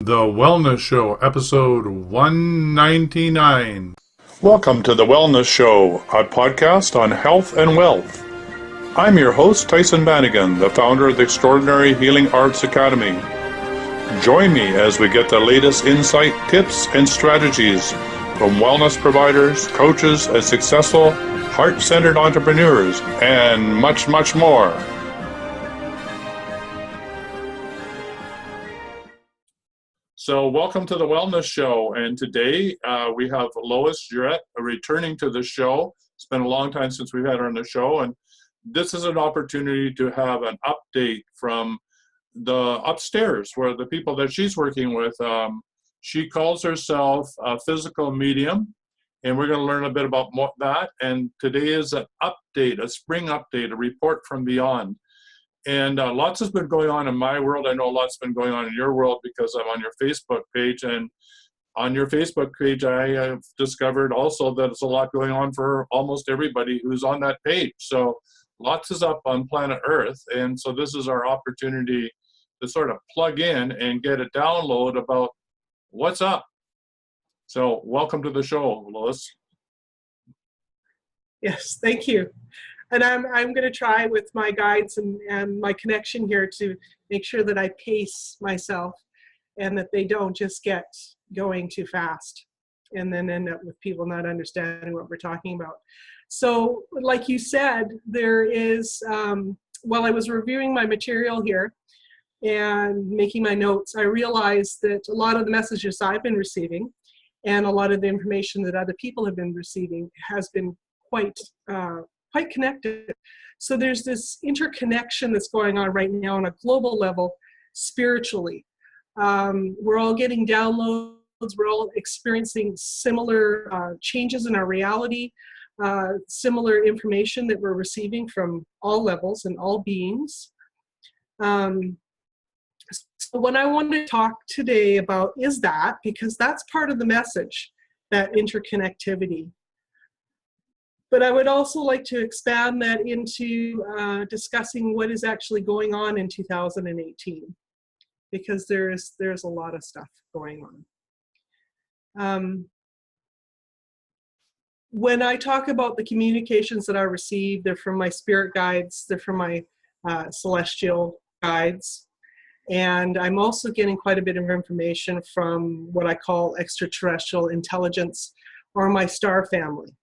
The Wellness Show, episode 199. Welcome to The Wellness Show, a podcast on health and wealth. I'm your host, Tyson Bannigan, the founder of the Extraordinary Healing Arts Academy. Join me as we get the latest insight, tips, and strategies from wellness providers, coaches, and successful, heart-centered entrepreneurs, and much, much more. So welcome to the Wellness Show, and today we have Lois Gueret returning to the show. It's been a long time since we've had her on the show, and this is an opportunity to have an update from the upstairs, where the people that she's working with. She calls herself a physical medium, and we're going to learn a bit about that. And today is an update, a spring update, a report from beyond. And lots has been going on in my world. I know lots has been going on in your world because I'm on your Facebook page. And on your Facebook page, I have discovered also that it's a lot going on for almost everybody who's on that page. So lots is up on planet Earth. And so this is our opportunity to sort of plug in and get a download about what's up. So welcome to the show, Lois. Yes, thank you. And I'm going to try with my guides and my connection here to make sure that I pace myself and that they don't just get going too fast and then end up with people not understanding what we're talking about. So like you said, there is, while I was reviewing my material here and making my notes, I realized that a lot of the messages I've been receiving and a lot of the information that other people have been receiving has been quite connected. So there's this interconnection that's going on right now on a global level, spiritually. We're all getting downloads. We're all experiencing similar changes in our reality, similar information that we're receiving from all levels and all beings. So what I want to talk today about is that, because that's part of the message, that interconnectivity. But I would also like to expand that into discussing what is actually going on in 2018, because there's a lot of stuff going on. When I talk about the communications that I receive, they're from my spirit guides, they're from my celestial guides, and I'm also getting quite a bit of information from what I call extraterrestrial intelligence, or my star family.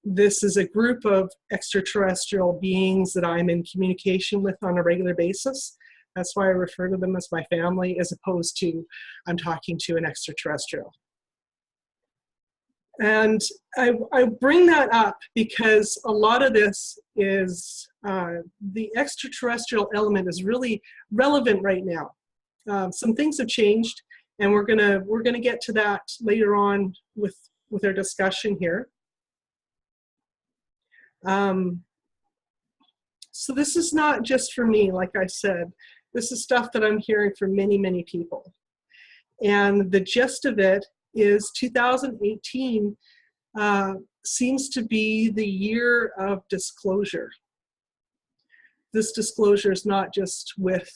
This is a group of extraterrestrial beings that I'm in communication with on a regular basis. That's why I refer to them as my family, as opposed to I'm talking to an extraterrestrial. And I bring that up because a lot of this is, the extraterrestrial element is really relevant right now. Some things have changed, and we're gonna get to that later on with our discussion here. So this is not just for me, like I said. This is stuff that I'm hearing from many, many people. And the gist of it is 2018 seems to be the year of disclosure. This disclosure is not just with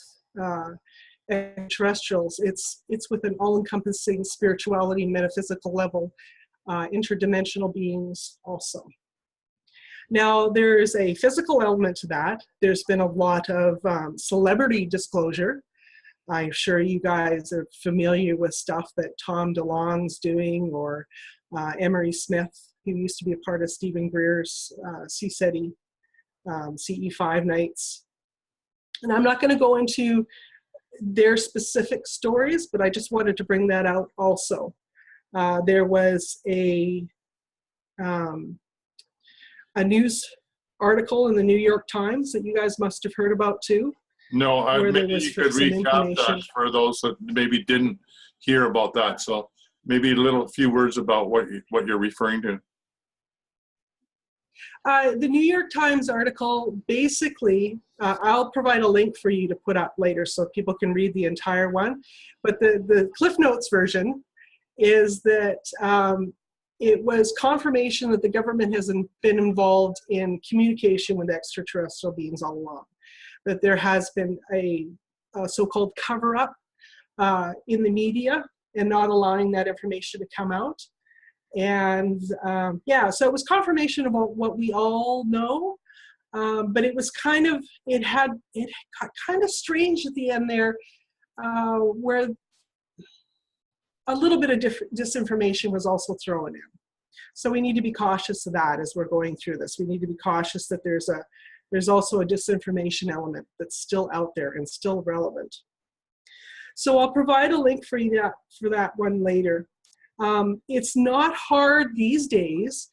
extraterrestrials, it's with an all-encompassing spirituality, metaphysical level, interdimensional beings also. Now, there's a physical element to that. There's been a lot of celebrity disclosure. I'm sure you guys are familiar with stuff that Tom DeLonge's doing, or Emery Smith, who used to be a part of Stephen Greer's CSETI, CE5 nights. And I'm not going to go into their specific stories, but I just wanted to bring that out also. There was a news article in the New York Times that you guys must have heard about too. No, maybe you could recap that for those that maybe didn't hear about that. So maybe a few words about what you're referring to. The New York Times article, basically, I'll provide a link for you to put up later so people can read the entire one. But the Cliff Notes version is that it was confirmation that the government has been involved in communication with extraterrestrial beings all along. That there has been a so-called cover-up in the media and not allowing that information to come out. And yeah, so it was confirmation about what we all know, but it was kind of, it got kind of strange at the end there, where a little bit of disinformation was also thrown in. So we need to be cautious of that as we're going through this. We need to be cautious that there's also a disinformation element that's still out there and still relevant. So I'll provide a link for you for that one later. It's not hard these days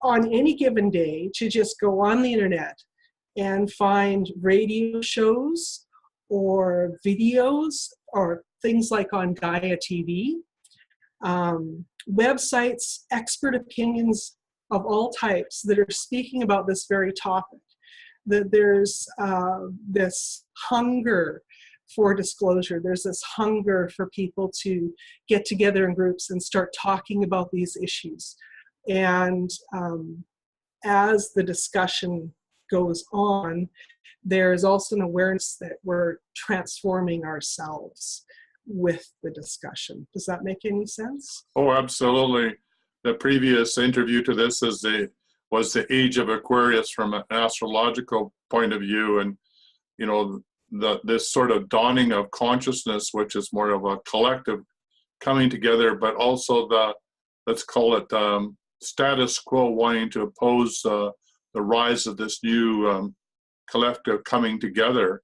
on any given day to just go on the internet and find radio shows or videos or things like on Gaia TV, websites, expert opinions of all types that are speaking about this very topic. That there's this hunger for disclosure. There's this hunger for people to get together in groups and start talking about these issues. And as the discussion goes on, there is also an awareness that we're transforming ourselves with the discussion. Does that make any sense? Oh, absolutely. The previous interview to this was the Age of Aquarius from an astrological point of view, and you know, this sort of dawning of consciousness, which is more of a collective coming together, but also the, let's call it status quo wanting to oppose the rise of this new collective coming together.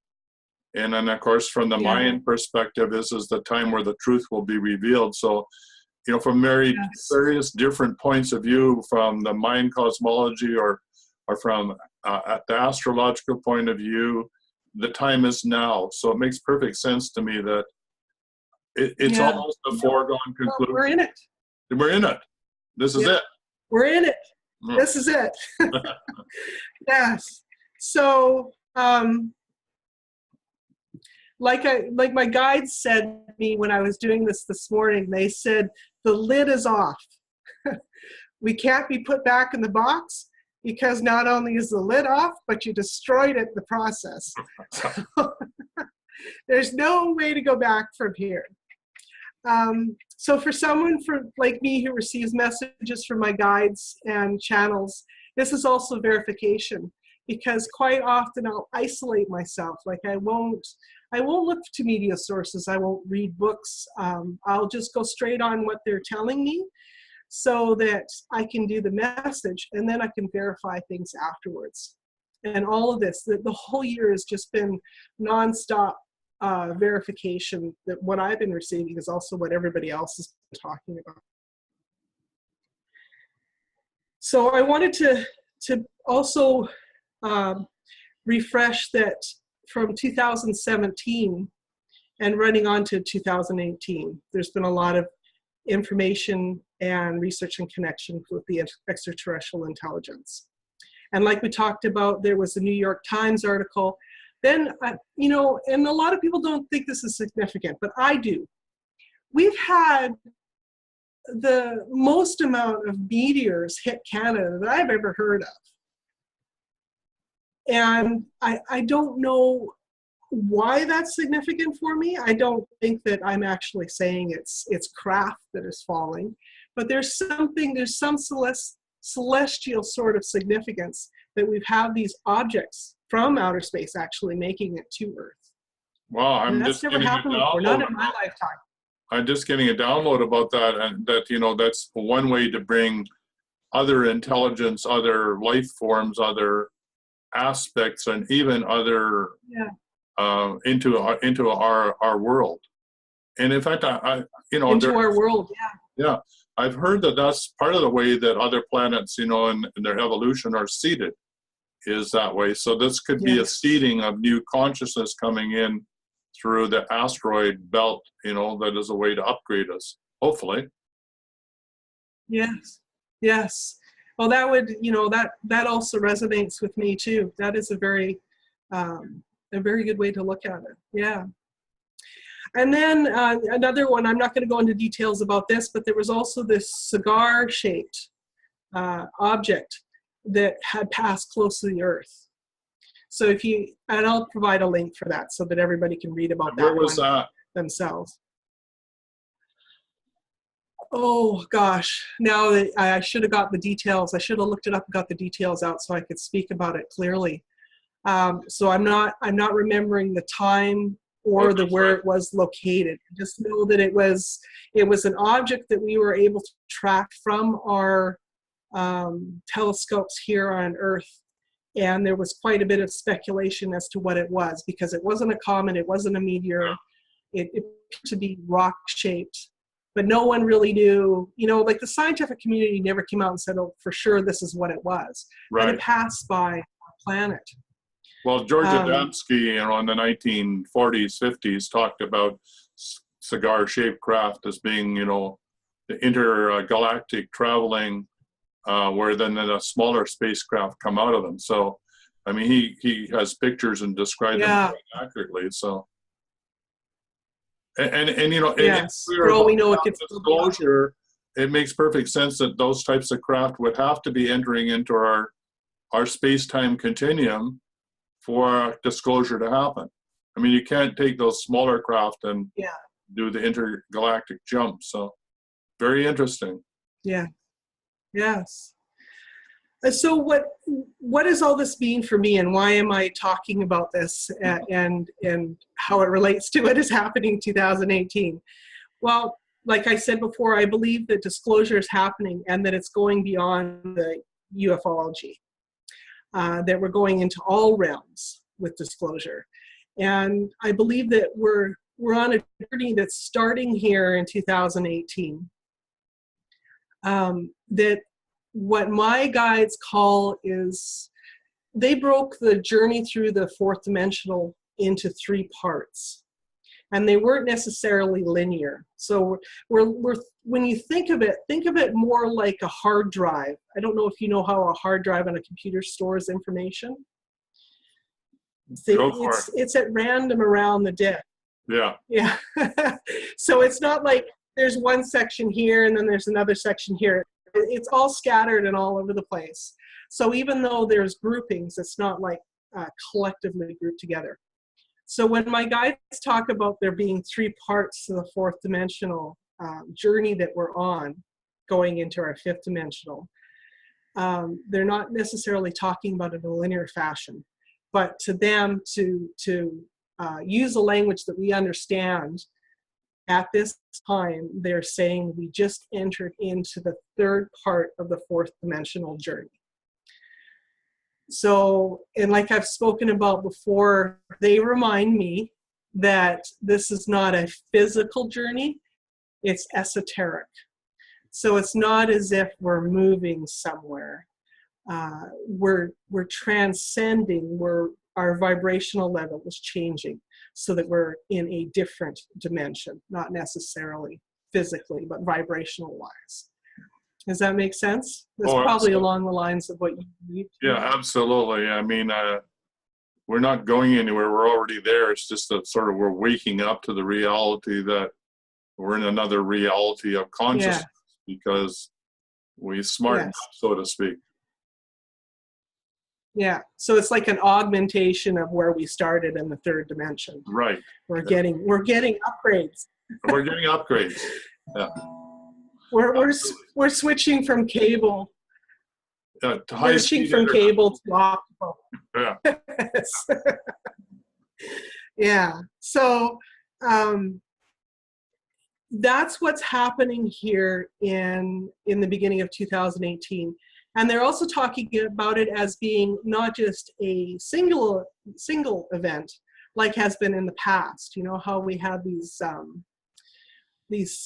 And then, of course, from the Mayan perspective, this is the time where the truth will be revealed. So, you know, from various different points of view, from the Mayan cosmology or from at the astrological point of view, the time is now. So it makes perfect sense to me that it's almost a foregone conclusion. We're in it. We're in it. This is it. We're in it. This is it. Yes. So, like my guides said to me when I was doing this morning, they said, the lid is off. We can't be put back in the box because not only is the lid off, but you destroyed it in the process. There's no way to go back from here. So for someone like me who receives messages from my guides and channels, this is also verification, because quite often I'll isolate myself. Like I won't look to media sources. I won't read books. I'll just go straight on what they're telling me so that I can do the message, and then I can verify things afterwards. And all of this, the whole year has just been nonstop verification that what I've been receiving is also what everybody else is talking about. So I wanted to also refresh that from 2017 and running on to 2018, there's been a lot of information and research and connection with the extraterrestrial intelligence. And like we talked about, there was a New York Times article. Then, you know, and a lot of people don't think this is significant, but I do. We've had the most amount of meteors hit Canada that I've ever heard of. And I don't know why that's significant for me. I don't think that I'm actually saying it's craft that is falling, but there's some celestial sort of significance that we've had these objects from outer space actually making it to Earth. Wow, that's never happened before, not in my lifetime. I'm just getting a download about that, and that, you know, that's one way to bring other intelligence, other life forms, other aspects, and even other into our world. And in fact, I you know, into our world, yeah, I've heard that that's part of the way that other planets, you know, in their evolution are seeded, is that way. So this could be a seeding of new consciousness coming in through the asteroid belt, you know, that is a way to upgrade us, hopefully. Yes. Well, that would, you know, that also resonates with me too. That is a very good way to look at it. Yeah. And then another one, I'm not going to go into details about this, but there was also this cigar-shaped object that had passed close to the Earth. So and I'll provide a link for that so that everybody can read about that. Where was that? Themselves. Oh gosh, now that I should have got the details. I should have looked it up and got the details out so I could speak about it clearly. So I'm not remembering the time or the where it was located. I just know that it was an object that we were able to track from our telescopes here on Earth, and there was quite a bit of speculation as to what it was, because it wasn't a comet, it wasn't a meteor, it appeared to be rock shaped, but no one really knew. You know, like the scientific community never came out and said, "Oh, for sure this is what it was." Right. But it passed by our planet. Well, George Adamski, you know, in the 1940s, 50s, talked about cigar-shaped craft as being, you know, the intergalactic traveling, where then a smaller spacecraft come out of them. So, I mean, he has pictures and described them quite accurately. So, and you know, yes. For all we know, it gets disclosure. It makes perfect sense that those types of craft would have to be entering into our space-time continuum for disclosure to happen. I mean, you can't take those smaller craft and do the intergalactic jump. So, very interesting. Yeah. Yes. So what does all this mean for me, and why am I talking about this, and how it relates to what is happening in 2018? Well, like I said before, I believe that disclosure is happening and that it's going beyond the ufology. That we're going into all realms with disclosure. And I believe that we're on a journey that's starting here in 2018. That what my guides call is, they broke the journey through the fourth dimensional into 3 parts. And they weren't necessarily linear. So when you think of it more like a hard drive. I don't know if you know how a hard drive on a computer stores information. It's at random around the disk. Yeah. Yeah. So it's not like there's one section here and then there's another section here. It's all scattered and all over the place. So even though there's groupings, it's not like collectively grouped together. So when my guides talk about there being 3 parts to the fourth dimensional journey that we're on, going into our fifth dimensional, they're not necessarily talking about it in a linear fashion, but to them to use a language that we understand. At this time, they're saying we just entered into the 3rd part of the fourth dimensional journey. So, and like I've spoken about before, they remind me that this is not a physical journey, it's esoteric. So it's not as if we're moving somewhere. We're transcending, our vibrational level is changing so that we're in a different dimension, not necessarily physically, but vibrational wise. Does that make sense? That's probably absolutely along the lines of what you need. Yeah, absolutely. I mean, we're not going anywhere. We're already there. It's just that sort of we're waking up to the reality that we're in another reality of consciousness because we smartened up, so to speak. Yeah, so it's like an augmentation of where we started in the 3rd dimension. Right. We're getting upgrades. We're getting upgrades. Yeah. We're switching from cable. To high speed from cable to optical. Yeah. Yeah. So that's what's happening here in the beginning of 2018. And they're also talking about it as being not just a single event, like has been in the past. You know how we had these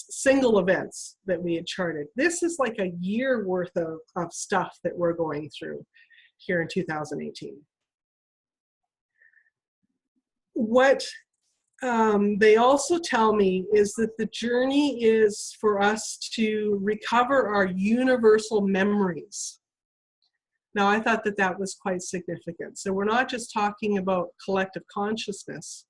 single events that we had charted. This is like a year worth of stuff that we're going through here in 2018. What they also tell me is that the journey is for us to recover our universal memories. Now, I thought that was quite significant. So we're not just talking about collective consciousness,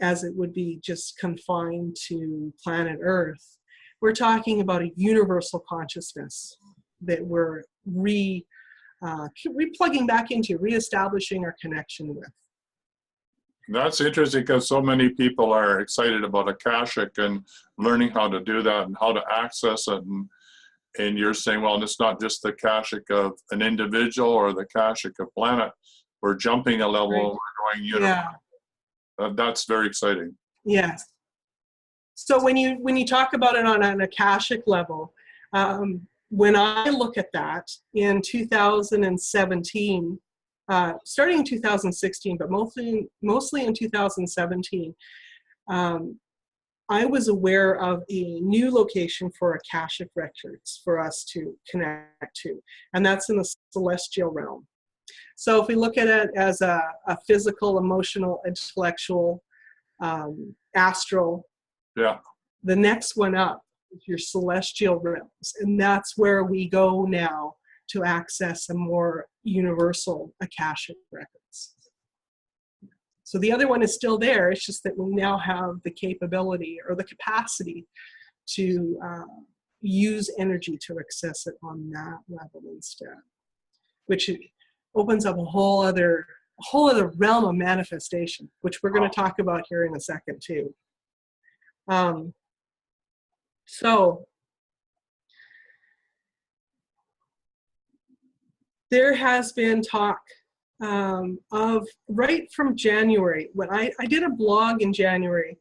as it would be just confined to planet Earth. We're talking about a universal consciousness that we're replugging back into, reestablishing our connection with. That's interesting because so many people are excited about Akashic and learning how to do that and how to access it. And you're saying, well, it's not just the Akashic of an individual or the Akashic of planet. We're jumping a level, Right. we're going universe. Yeah. That's very exciting. Yes. So when you talk about it on an Akashic level, when I look at that in 2017, starting in 2016, but mostly in 2017, I was aware of a new location for Akashic Records for us to connect to, and that's in the celestial realm. So if we look at it as a physical, emotional, intellectual, astral, Yeah. the next one up is your celestial realms, and that's where we go now to access a more universal Akashic Records. So the other one is still there, it's just that we now have the capability or the capacity to use energy to access it on that level instead, which opens up a whole other realm of manifestation, which we're going to talk about here in a second too. So there has been talk of right from January, when I did a blog in January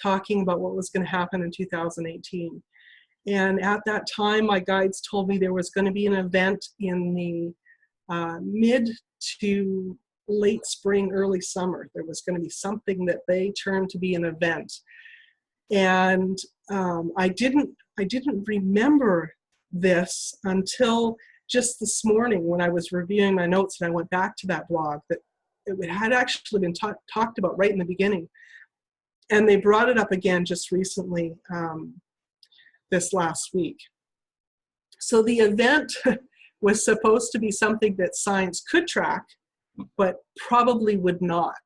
talking about what was going to happen in 2018. And at that time, my guides told me there was going to be an event in the mid to late spring, early summer. There was going to be something that they termed to be an event. And I didn't remember this until just this morning when I was reviewing my notes and I went back to that blog, that it had actually been talked about right in the beginning. And they brought it up again just recently, this last week. So the event was supposed to be something that science could track, but probably would not.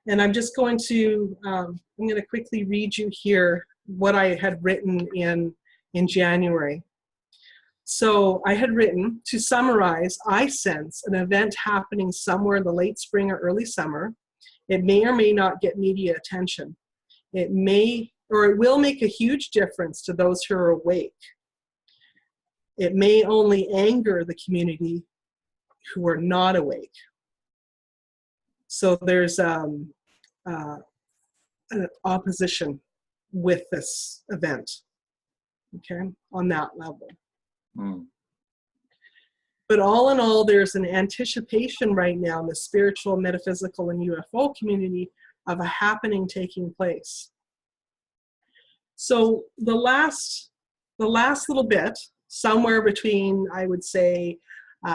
And I'm just going to, I'm going to quickly read you here what I had written in January. So I had written, to summarize, I sense an event happening somewhere in the late spring or early summer. It may or may not get media attention. It may, or it will make a huge difference to those who are awake. It may only anger the community who are not awake. So there's an opposition with this event, okay, on that level. But all in all, there's an anticipation right now in the spiritual, metaphysical, and UFO community of a happening taking place. So the last little bit, somewhere between, I would say,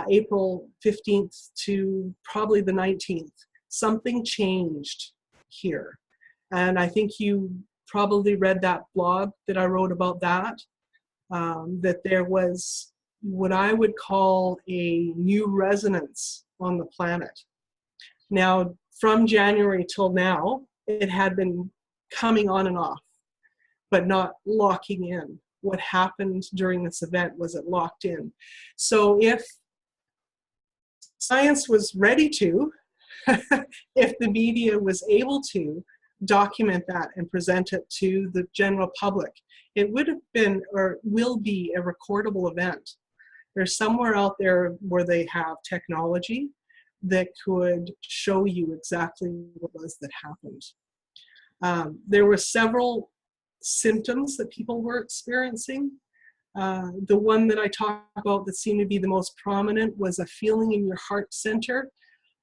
April 15th to probably the 19th, something changed here. And I think you probably read that blog that I wrote about that, that there was what I would call a new resonance on the planet. Now, from January till now, it had been coming on and off, but not locking in. What happened during this event was it locked in. So if science was ready to, if the media was able to document that and present it to the general public, it would have been or will be a recordable event. There's somewhere out there where they have technology that could show you exactly what it was that happened. There were several symptoms that people were experiencing. The one that I talked about that seemed to be the most prominent was a feeling in your heart center.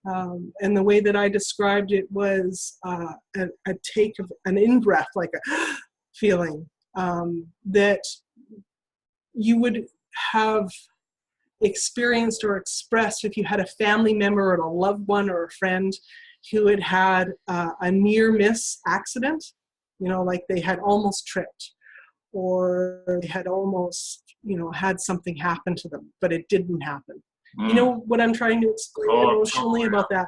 And the way that I described it was a take of an in-breath, like a feeling that you would have experienced or expressed if you had a family member or a loved one or a friend who had had a near-miss accident, you know, like they had almost tripped or they had almost, you know, had something happen to them, but it didn't happen. You know what I'm trying to explain emotionally about that?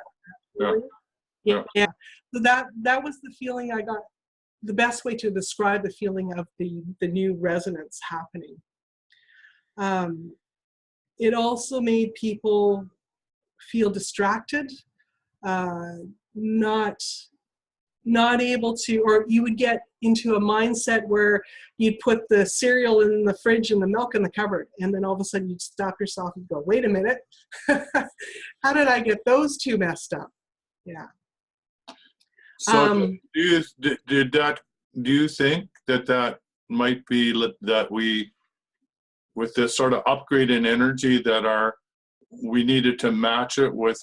Yeah. So that was the feeling I got. The best way to describe the feeling of the new resonance happening. It also made people feel distracted. not able to, or you would get into a mindset where you'd put the cereal in the fridge and the milk in the cupboard, and then all of a sudden you'd stop yourself and go, wait a minute, how did I get those two messed up? Yeah. So do you think that might be that we, with this sort of upgrade in energy, that we needed to match it with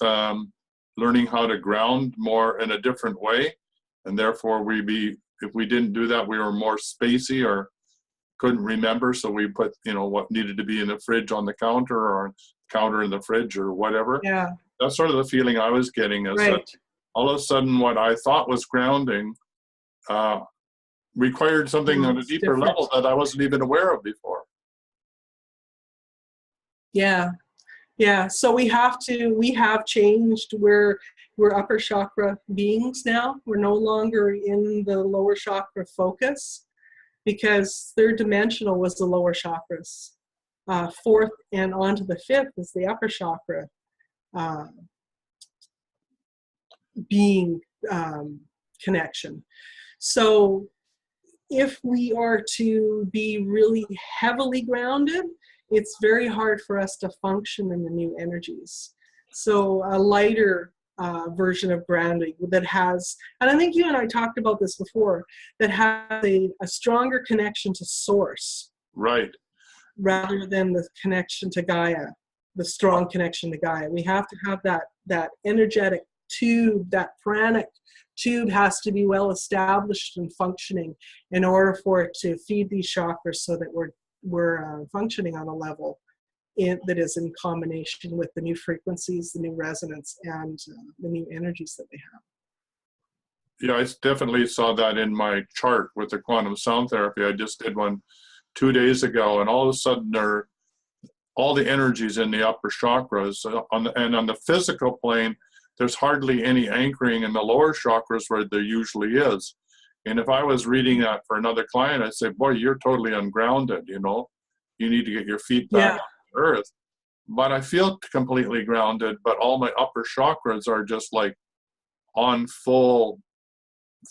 learning how to ground more in a different way, and therefore if we didn't do that, we were more spacey or couldn't remember, so we put what needed to be in the fridge on the counter, or counter in the fridge, or whatever. Yeah. That's sort of the feeling I was getting, is that all of a sudden what I thought was grounding required something on a deeper level that I wasn't even aware of before. Yeah. Yeah. So we have changed. We're upper chakra beings now. We're no longer in the lower chakra focus, because third dimensional was the lower chakras. Fourth and on to the fifth is the upper chakra being connection. So if we are to be really heavily grounded, it's very hard for us to function in the new energies. So a lighter version of grounding that has, and I think you and I talked about this before, that has a stronger connection to source. Right. Rather than the connection to Gaia, the strong connection to Gaia. We have to have that energetic tube, that pranic tube has to be well established and functioning in order for it to feed these chakras, so that we're functioning on a level that is in combination with the new frequencies, the new resonance, and the new energies that we have. Yeah, I definitely saw that in my chart with the quantum sound therapy. I just did one 2 days ago, and all of a sudden all the energies in the upper chakras, and on the physical plane, there's hardly any anchoring in the lower chakras where there usually is. And if I was reading that for another client, I'd say, boy, you're totally ungrounded, you need to get your feet back on the earth. But I feel completely grounded, but all my upper chakras are just like on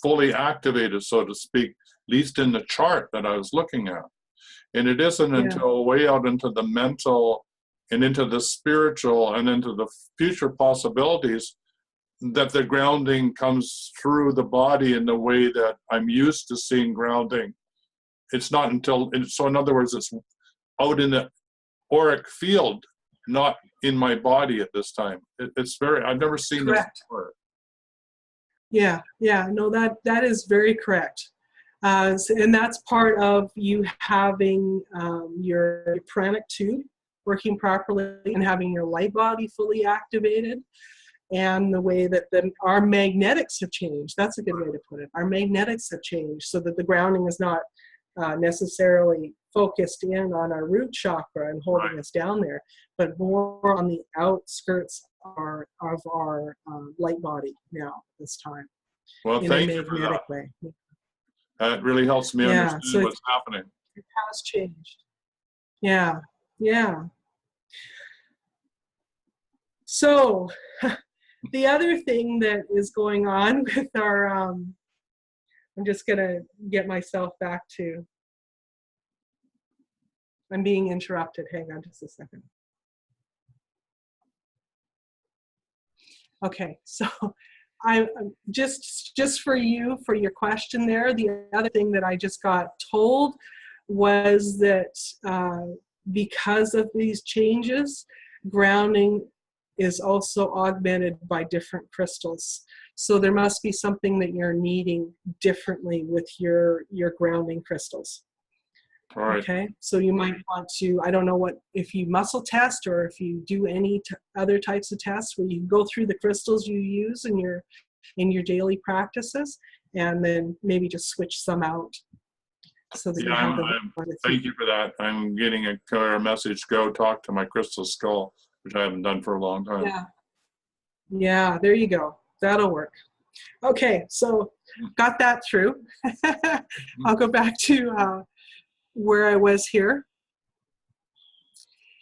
fully activated, so to speak, at least in the chart that I was looking at. And it isn't until way out into the mental and into the spiritual and into the future possibilities that the grounding comes through the body in the way that I'm used to seeing grounding. It's not until, so in other words, it's out in the auric field, not in my body at this time. It's I've never seen this before. Yeah, no, that is very correct. And that's part of you having your pranic tube working properly and having your light body fully activated, and the way that our magnetics have changed. That's a good way to put it. Our magnetics have changed so that the grounding is not necessarily focused in on our root chakra and holding us down there, but more on the outskirts of our light body now this time. Well, thank you for that. Way. That really helps me understand what's happening. It has changed. Yeah. So the other thing that is going on with our, I'm just going to get myself back to, I'm being interrupted. Hang on just a second. Okay, so I just for your question there, the other thing that I just got told was that because of these changes, grounding is also augmented by different crystals. So there must be something that you're needing differently with your grounding crystals. All right. Okay, so you might want to, I don't know if you muscle test or if you do any other types of tests where you go through the crystals you use in your daily practices, and then maybe just switch some out. So that thank you for that. I'm getting a clear message. Go talk to my crystal skull, which I haven't done for a long time. Yeah, there you go. That'll work. Okay, so got that through. I'll go back to where I was here.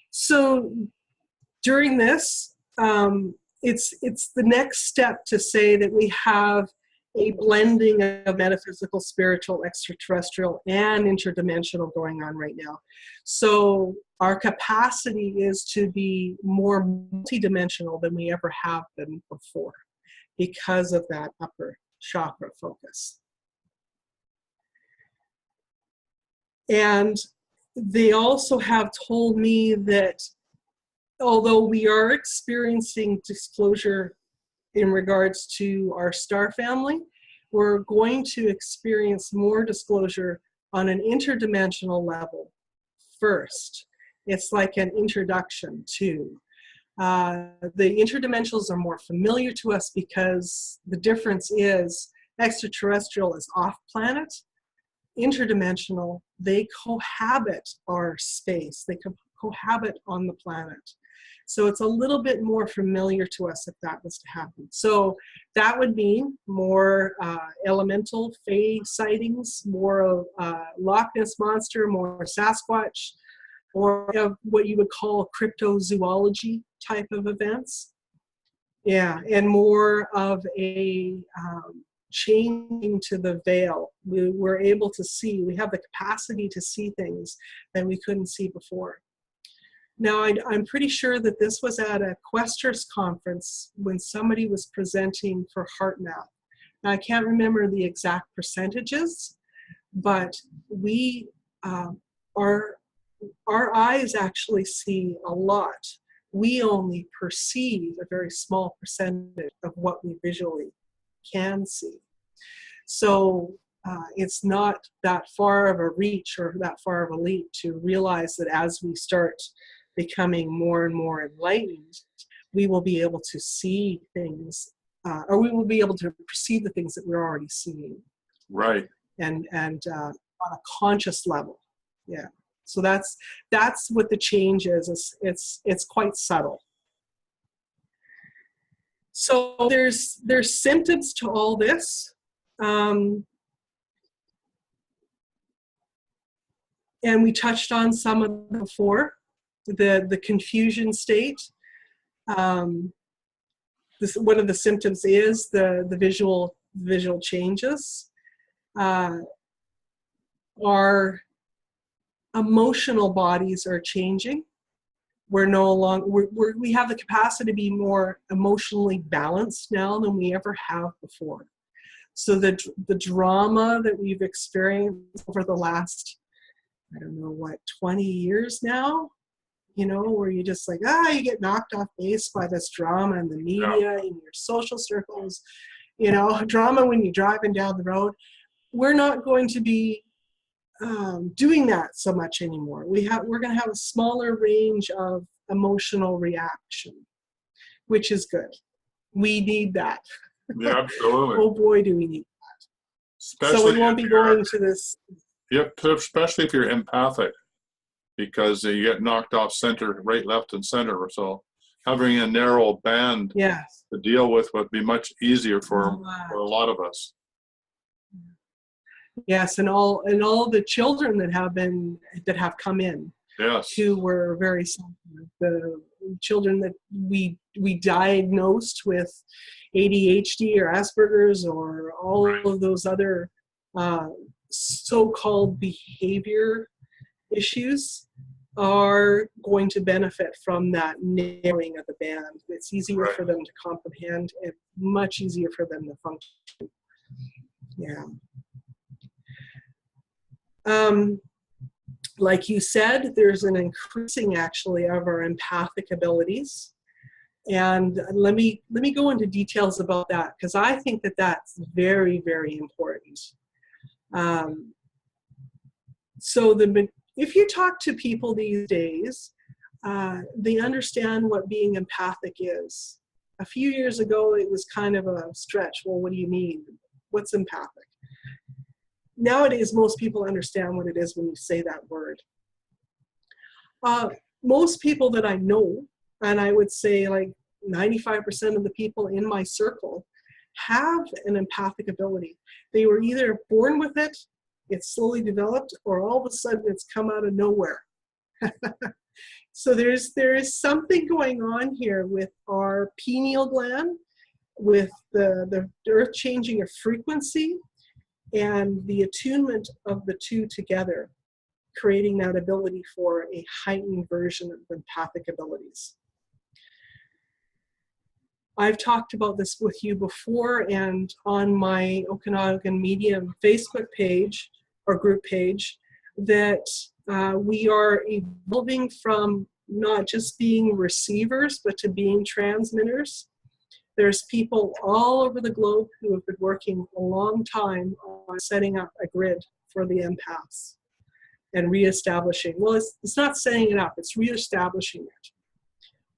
So during this, it's the next step to say that we have a blending of metaphysical, spiritual, extraterrestrial, and interdimensional going on right now. So our capacity is to be more multidimensional than we ever have been before because of that upper chakra focus. And they also have told me that although we are experiencing disclosure in regards to our star family, we're going to experience more disclosure on an interdimensional level first. It's like an introduction to. The interdimensionals are more familiar to us because the difference is extraterrestrial is off planet. Interdimensional, they cohabit our space. They cohabit on the planet. So it's a little bit more familiar to us if that was to happen. So that would mean more elemental fae sightings, more of Loch Ness Monster, more Sasquatch, or what you would call cryptozoology type of events. Yeah, and more of a changing to the veil. We're able to see, we have the capacity to see things that we couldn't see before. Now, I'm pretty sure that this was at a Questers conference when somebody was presenting for HeartMath. Now, I can't remember the exact percentages, but we, our eyes actually see a lot. We only perceive a very small percentage of what we visually can see. So it's not that far of a reach or that far of a leap to realize that as we start becoming more and more enlightened, we will be able to see things, or we will be able to perceive the things that we're already seeing. Right. And on a conscious level. Yeah. So that's what the change is. It's quite subtle. So there's symptoms to all this. And we touched on some of them before. The confusion state. One of the symptoms is the visual changes. Our emotional bodies are changing. We're no longer, we have the capacity to be more emotionally balanced now than we ever have before. So the drama that we've experienced over the last, I don't know what, 20 years now, you know, where you just like, you get knocked off base by this drama in the media, in your social circles, you know, drama when you're driving down the road. We're not going to be doing that so much anymore. We're going to have a smaller range of emotional reaction, which is good. We need that. Yeah, absolutely. Oh boy, do we need that. Especially so we won't be going to this. Yep, especially if you're empathic, because you get knocked off center, right, left, and center. So having a narrow band to deal with would be much easier for a lot of us. Yes, and all the children that have come in, who were very sensitive, the children that we diagnosed with ADHD or Asperger's or all of those other so-called behavior issues are going to benefit from that narrowing of the band. It's easier for them to comprehend and much easier for them to function. Yeah. Like you said, there's an increasing actually of our empathic abilities. And let me go into details about that, because I think that that's very, very important. So if you talk to people these days, they understand what being empathic is. A few years ago, it was kind of a stretch. Well, what do you mean? What's empathic? Nowadays, most people understand what it is when you say that word. Most people that I know, and I would say like 95% of the people in my circle, have an empathic ability. They were either born with it, it's slowly developed, or all of a sudden it's come out of nowhere. So there is something going on here with our pineal gland, with the earth changing a frequency, and the attunement of the two together, creating that ability for a heightened version of empathic abilities. I've talked about this with you before, and on my Okanagan Medium Facebook page or group page, that we are evolving from not just being receivers, but to being transmitters. There's people all over the globe who have been working a long time on setting up a grid for the empaths and reestablishing. Well, it's not setting it up, it's reestablishing it.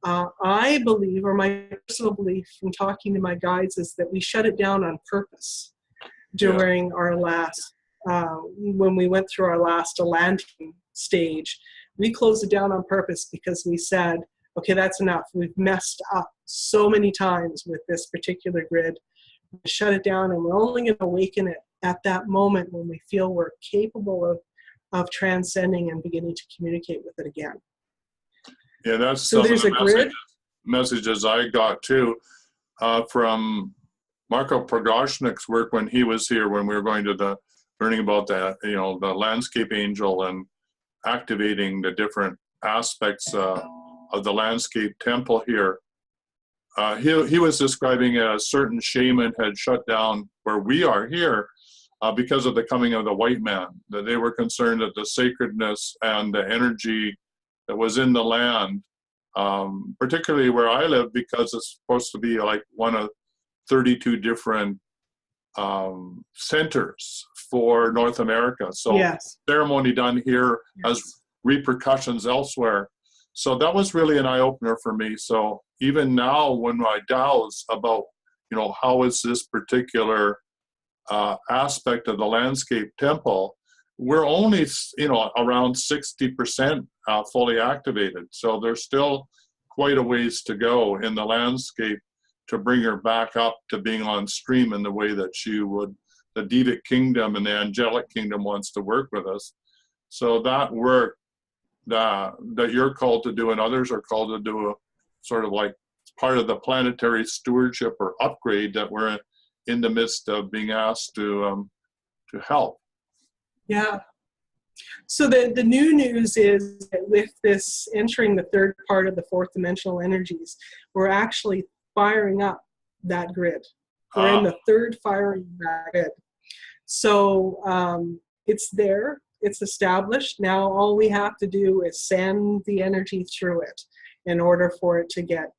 I believe, or my personal belief from talking to my guides, is that we shut it down on purpose during our last, when we went through our last Atlantean stage. We closed it down on purpose because we said, okay, that's enough. We've messed up so many times with this particular grid. We shut it down, and we're only going to awaken it at that moment when we feel we're capable of transcending and beginning to communicate with it again. Yeah, that's so there's a grid. Messages I got too from Marco Progashnik's work when he was here, when we were going to learning about the the landscape angel and activating the different aspects of the landscape temple here. He was describing a certain shaman had shut down where we are here because of the coming of the white man, that they were concerned that the sacredness and the energy that was in the land, particularly where I live, because it's supposed to be like one of 32 different centers for North America. So yes. Ceremony done here has repercussions elsewhere. So that was really an eye-opener for me. So even now when I douse about, how is this particular aspect of the landscape temple, we're only, around 60% fully activated. So there's still quite a ways to go in the landscape to bring her back up to being on stream in the way that she would, the Devic kingdom and the angelic kingdom wants to work with us. So that work that you're called to do and others are called to do, sort of like part of the planetary stewardship or upgrade that we're in the midst of being asked to help. Yeah. So the new news is that with this entering the third part of the fourth dimensional energies, we're actually firing up that grid. We're in the third firing of that grid. So it's there, it's established. Now all we have to do is send the energy through it in order for it to get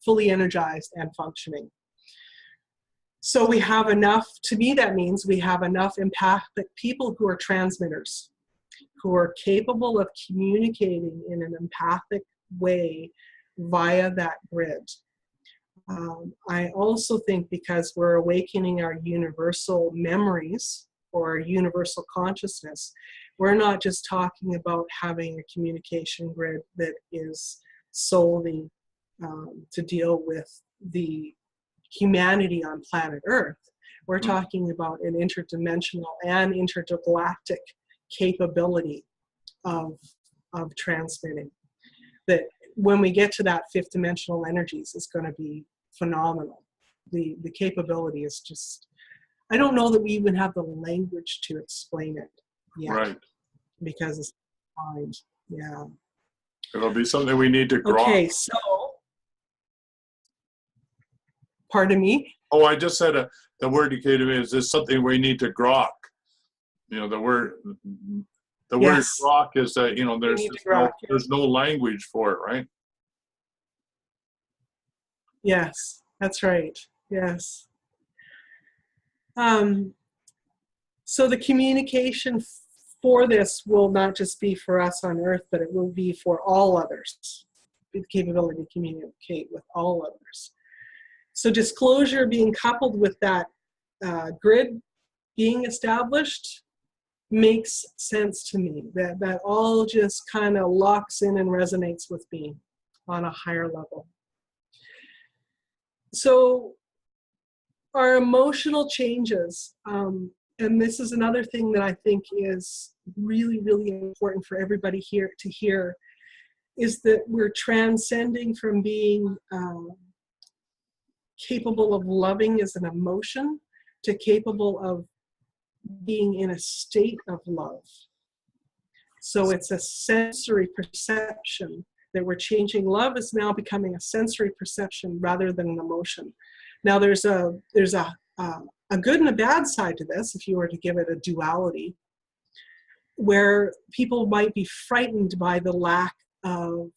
fully energized and functioning. So we have enough, to me that means we have enough empathic people who are transmitters, who are capable of communicating in an empathic way via that grid. I also think because we're awakening our universal memories or our universal consciousness, we're not just talking about having a communication grid that is solely to deal with the humanity on planet Earth. We're talking about an interdimensional and intergalactic capability of transmitting. That when we get to that fifth dimensional energies, is going to be phenomenal. The capability is just, I don't know that we even have the language to explain it yet. Right. Because it's mind. Yeah. It'll be something we need to grow. Okay, so pardon me? Oh, I just said the word you came to me is this something we need to grok. The word grok is that, there's no language for it, right? Yes, that's right. Yes. So the communication for this will not just be for us on Earth, but it will be for all others. The capability to communicate with all others. So disclosure being coupled with that grid being established makes sense to me. That all just kind of locks in and resonates with me on a higher level. So our emotional changes, and this is another thing that I think is really, really important for everybody here to hear, is that we're transcending from being capable of loving as an emotion to capable of being in a state of love. So it's a sensory perception that we're changing. Love is now becoming a sensory perception rather than an emotion. Now there's a good and a bad side to this, if you were to give it a duality, where people might be frightened by the lack of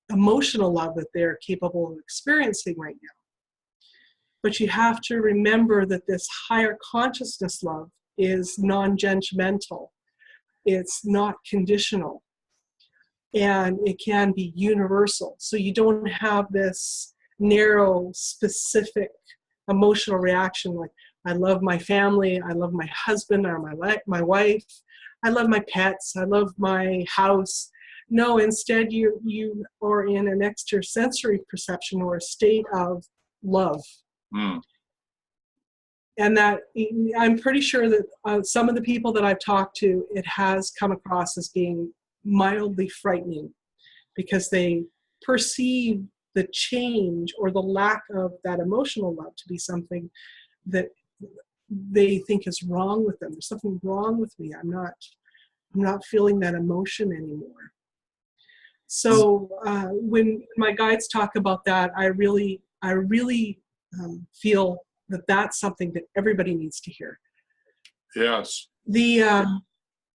emotional love that they're capable of experiencing right now. But you have to remember that this higher consciousness love is non-judgmental. It's not conditional. And it can be universal. So you don't have this narrow, specific emotional reaction like, I love my family, I love my husband or my wife, I love my pets, I love my house. No, instead you are in an extrasensory perception or a state of love. Mm. And that, I'm pretty sure that some of the people that I've talked to, it has come across as being mildly frightening because they perceive the change or the lack of that emotional love to be something that they think is wrong with them. There's something wrong with me. I'm not feeling that emotion anymore. So when my guides talk about that, I really feel that that's something that everybody needs to hear. Yes.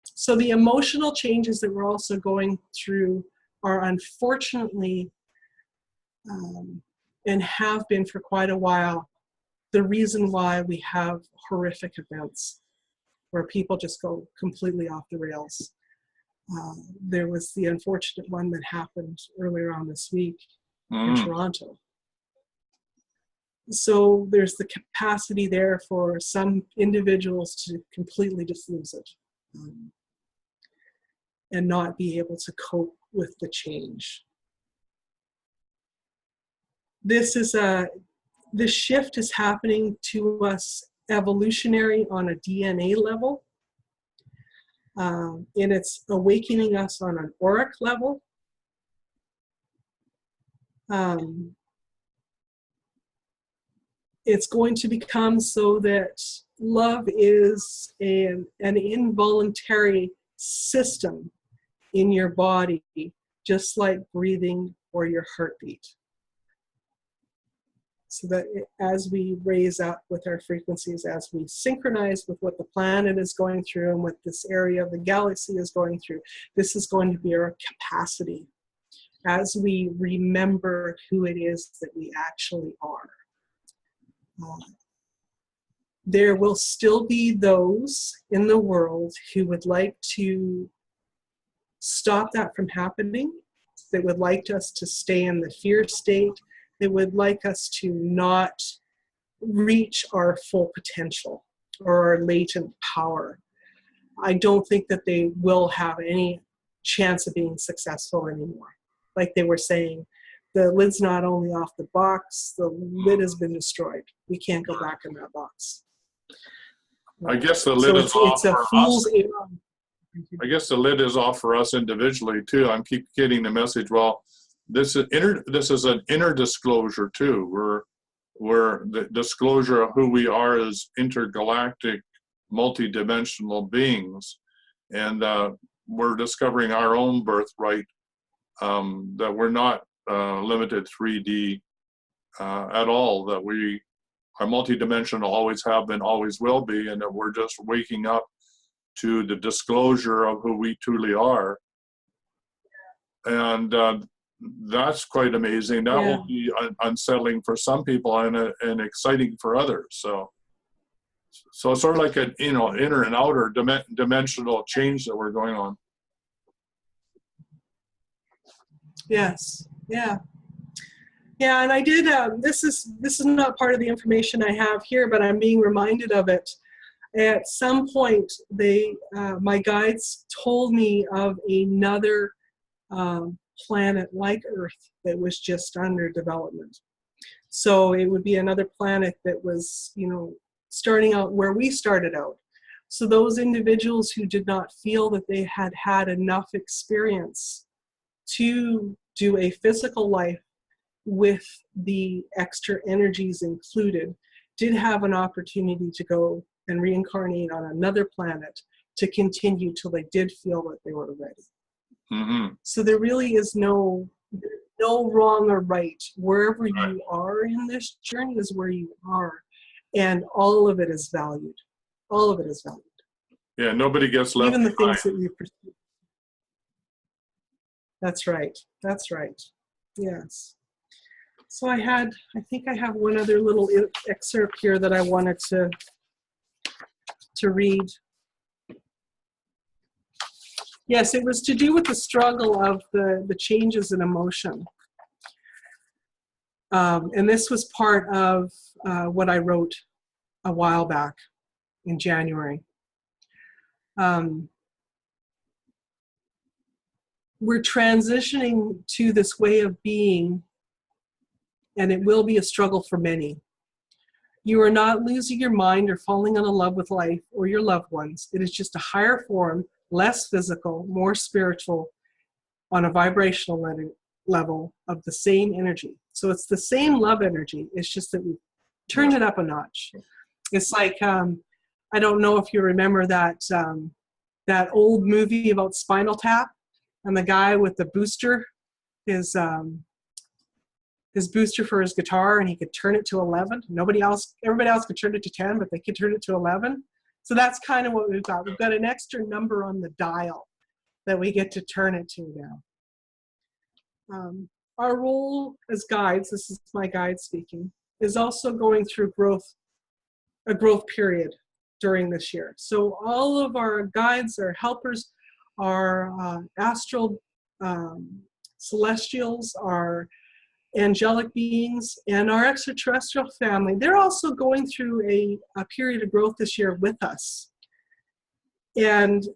So the emotional changes that we're also going through are unfortunately, and have been for quite a while, the reason why we have horrific events where people just go completely off the rails. There was the unfortunate one that happened earlier on this week in Toronto. So there's the capacity there for some individuals to completely just lose it and not be able to cope with the change. This shift is happening to us evolutionary on a DNA level, and it's awakening us on an auric level. It's going to become so that love is an involuntary system in your body, just like breathing or your heartbeat. So that as we raise up with our frequencies, as we synchronize with what the planet is going through and what this area of the galaxy is going through, this is going to be our capacity as we remember who it is that we actually are. There will still be those in the world who would like to stop that from happening. They would like us to stay in the fear state. They would like us to not reach our full potential or our latent power. I don't think that they will have any chance of being successful anymore. Like they were saying, the lid's not only off the box, the lid has been destroyed. We can't go back in that box. I guess the lid is off for us. I guess the lid is off for us individually too. I'm keep getting the message. Well, this is an inner disclosure too. We're the disclosure of who we are as intergalactic, multidimensional beings, and we're discovering our own birthright. That we're not limited 3D at all. That we are multidimensional, always have been, always will be, and that we're just waking up to the disclosure of who we truly are. And that's quite amazing. That will be unsettling for some people and exciting for others. So it's sort of like an inner and outer dimensional change that we're going on. Yes. Yeah. Yeah, and I did. This is not part of the information I have here, but I'm being reminded of it. At some point, my guides told me of another planet like Earth that was just under development. So it would be another planet that was, starting out where we started out. So those individuals who did not feel that they had had enough experience to do a physical life with the extra energies included did have an opportunity to go and reincarnate on another planet to continue till they did feel that they were ready. Mm-hmm. So there really is no wrong or right. Wherever you are in this journey is where you are. And all of it is valued. All of it is valued. Yeah, nobody gets left Even the behind. things that you pursue. That's right. That's right. Yes. So I think I have one other little excerpt here that I wanted to read. Yes, it was to do with the struggle of the changes in emotion. And this was part of what I wrote a while back in January. We're transitioning to this way of being, and it will be a struggle for many. You are not losing your mind or falling out of love with life or your loved ones. It is just a higher form, less physical, more spiritual, on a vibrational level of the same energy. So it's the same love energy. It's just that we've turned it up a notch. It's like, I don't know if you remember that old movie about Spinal Tap and the guy with the booster, his booster for his guitar, and he could turn it to 11. Everybody else could turn it to 10, but they could turn it to 11. So that's kind of what we've got. We've got an extra number on the dial that we get to turn it to now. Our role as guides, this is my guide speaking, is also going through a growth period during this year. So all of our guides, our helpers, our astral celestials, our angelic beings, and our extraterrestrial family, they're also going through a period of growth this year with us. And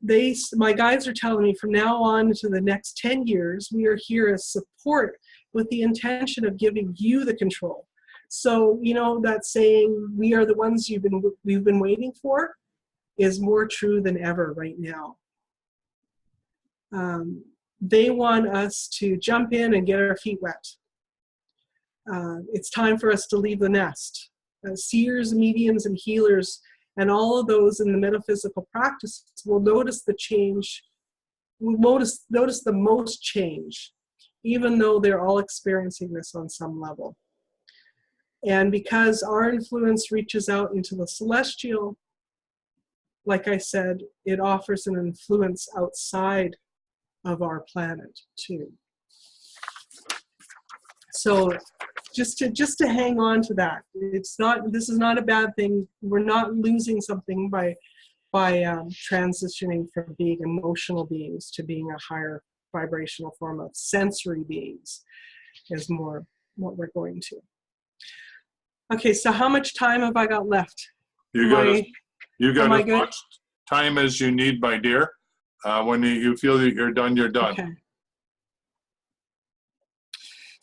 my guides are telling me from now on to the next 10 years, we are here as support with the intention of giving you the control. So, you know, that saying, we are the ones we've been waiting for, is more true than ever right now. They want us to jump in and get our feet wet. It's time for us to leave the nest. Seers, mediums, and healers, and all of those in the metaphysical practice will notice the change, notice the most change, even though they're all experiencing this on some level. And because our influence reaches out into the celestial, like I said, it offers an influence outside of our planet too. So just to hang on to that. This is not a bad thing. We're not losing something by transitioning from being emotional beings to being a higher vibrational form of sensory beings, is more what we're going to. Okay, so how much time have I got left? You got as much time as you need, my dear. When you feel that you're done, you're done. Okay.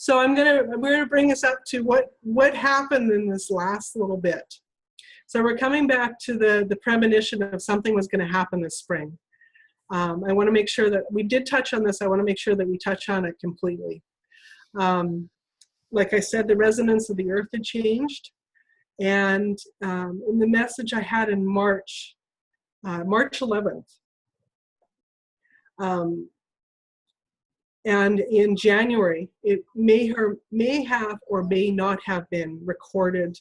So we're gonna bring us up to what happened in this last little bit. So we're coming back to the premonition of something was going to happen this spring. I want to make sure that we did touch on this. I want to make sure that we touch on it completely. Like I said, the resonance of the earth had changed. And in the message I had in March 11th, and in January, it may have or may not have been recorded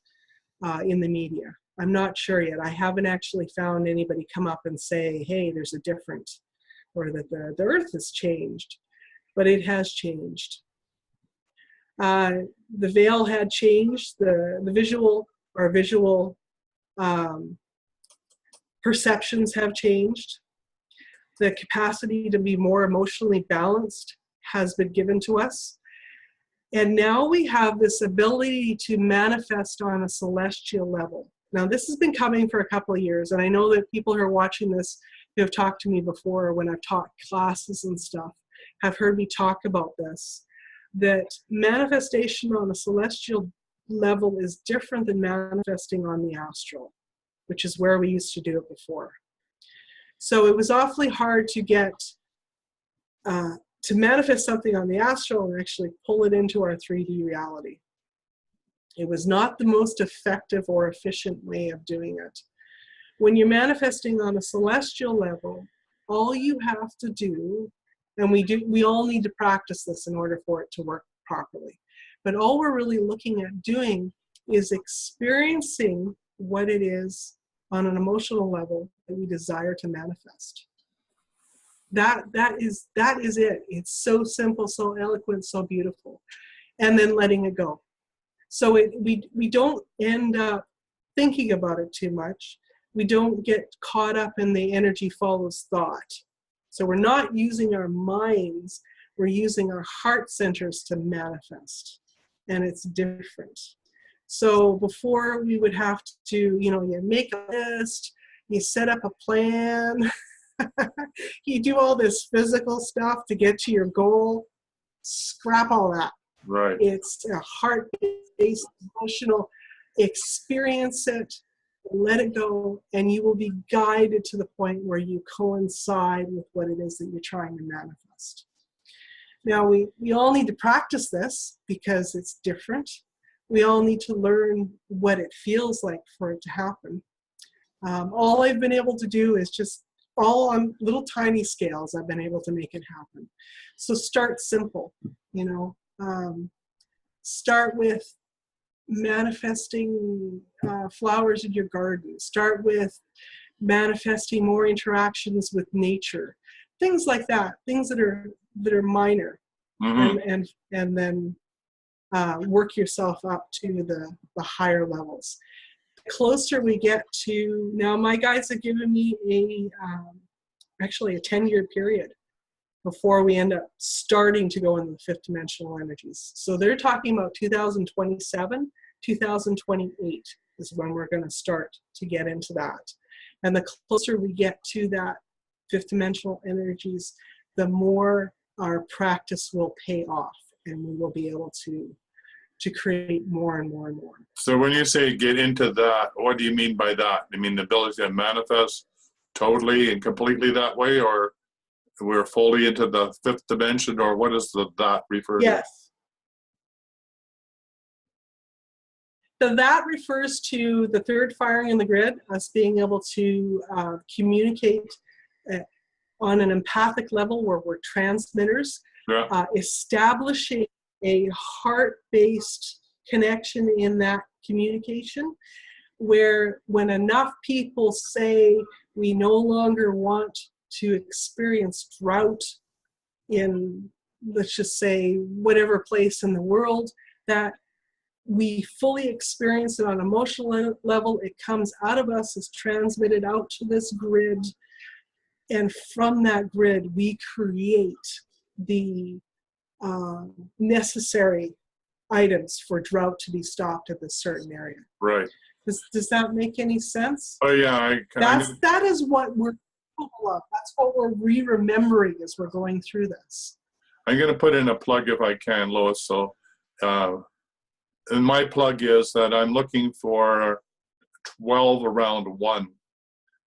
in the media. I'm not sure yet. I haven't actually found anybody come up and say, hey, there's a difference, or that the earth has changed, but it has changed. The veil had changed, the visual perceptions have changed. The capacity to be more emotionally balanced has been given to us. And now we have this ability to manifest on a celestial level. Now, this has been coming for a couple of years, and I know that people who are watching this, who have talked to me before when I've taught classes and stuff, have heard me talk about this, that manifestation on a celestial level is different than manifesting on the astral, which is where we used to do it before. So it was awfully hard to get to manifest something on the astral and actually pull it into our 3D reality. It was not the most effective or efficient way of doing it. When you're manifesting on a celestial level, all you have to do, and we all need to practice this in order for it to work properly, but all we're really looking at doing is experiencing what it is on an emotional level that we desire to manifest. That is it. It's so simple, so eloquent, so beautiful. And then letting it go. So we don't end up thinking about it too much. We don't get caught up in the energy follows thought. So we're not using our minds, we're using our heart centers to manifest. And it's different. So before we would have to, you make a list, you set up a plan, you do all this physical stuff to get to your goal. Scrap all that. Right. It's a heart-based, emotional, experience it, let it go, and you will be guided to the point where you coincide with what it is that you're trying to manifest. Now, we all need to practice this because it's different. We all need to learn what it feels like for it to happen. All I've been able to do is just all on little tiny scales, I've been able to make it happen. So start simple, start with manifesting flowers in your garden. Start with manifesting more interactions with nature. Things like that, things that are minor. Mm-hmm. and then work yourself up to the higher levels. The closer we get to, now my guides have given me actually a 10-year period before we end up starting to go into the fifth dimensional energies. So they're talking about 2027, 2028 is when we're going to start to get into that. And the closer we get to that fifth dimensional energies, the more our practice will pay off, and we will be able to create more and more and more. So when you say get into that, what do you mean by that? You mean the ability to manifest totally and completely that way, or we're fully into the fifth dimension, or what does that refer to? Yes. So that refers to the third firing in the grid, us being able to communicate on an empathic level where we're transmitters, establishing a heart-based connection in that communication, where when enough people say we no longer want to experience drought in, let's just say, whatever place in the world, that we fully experience it on an emotional level, it comes out of us, is transmitted out to this grid, and from that grid we create the necessary items for drought to be stopped at this certain area. Right. Does that make any sense? Oh yeah, that is what we're capable of. That's what we're re-remembering as we're going through this. I'm going to put in a plug if I can, Lois. So, and my plug is that I'm looking for 12 around 1.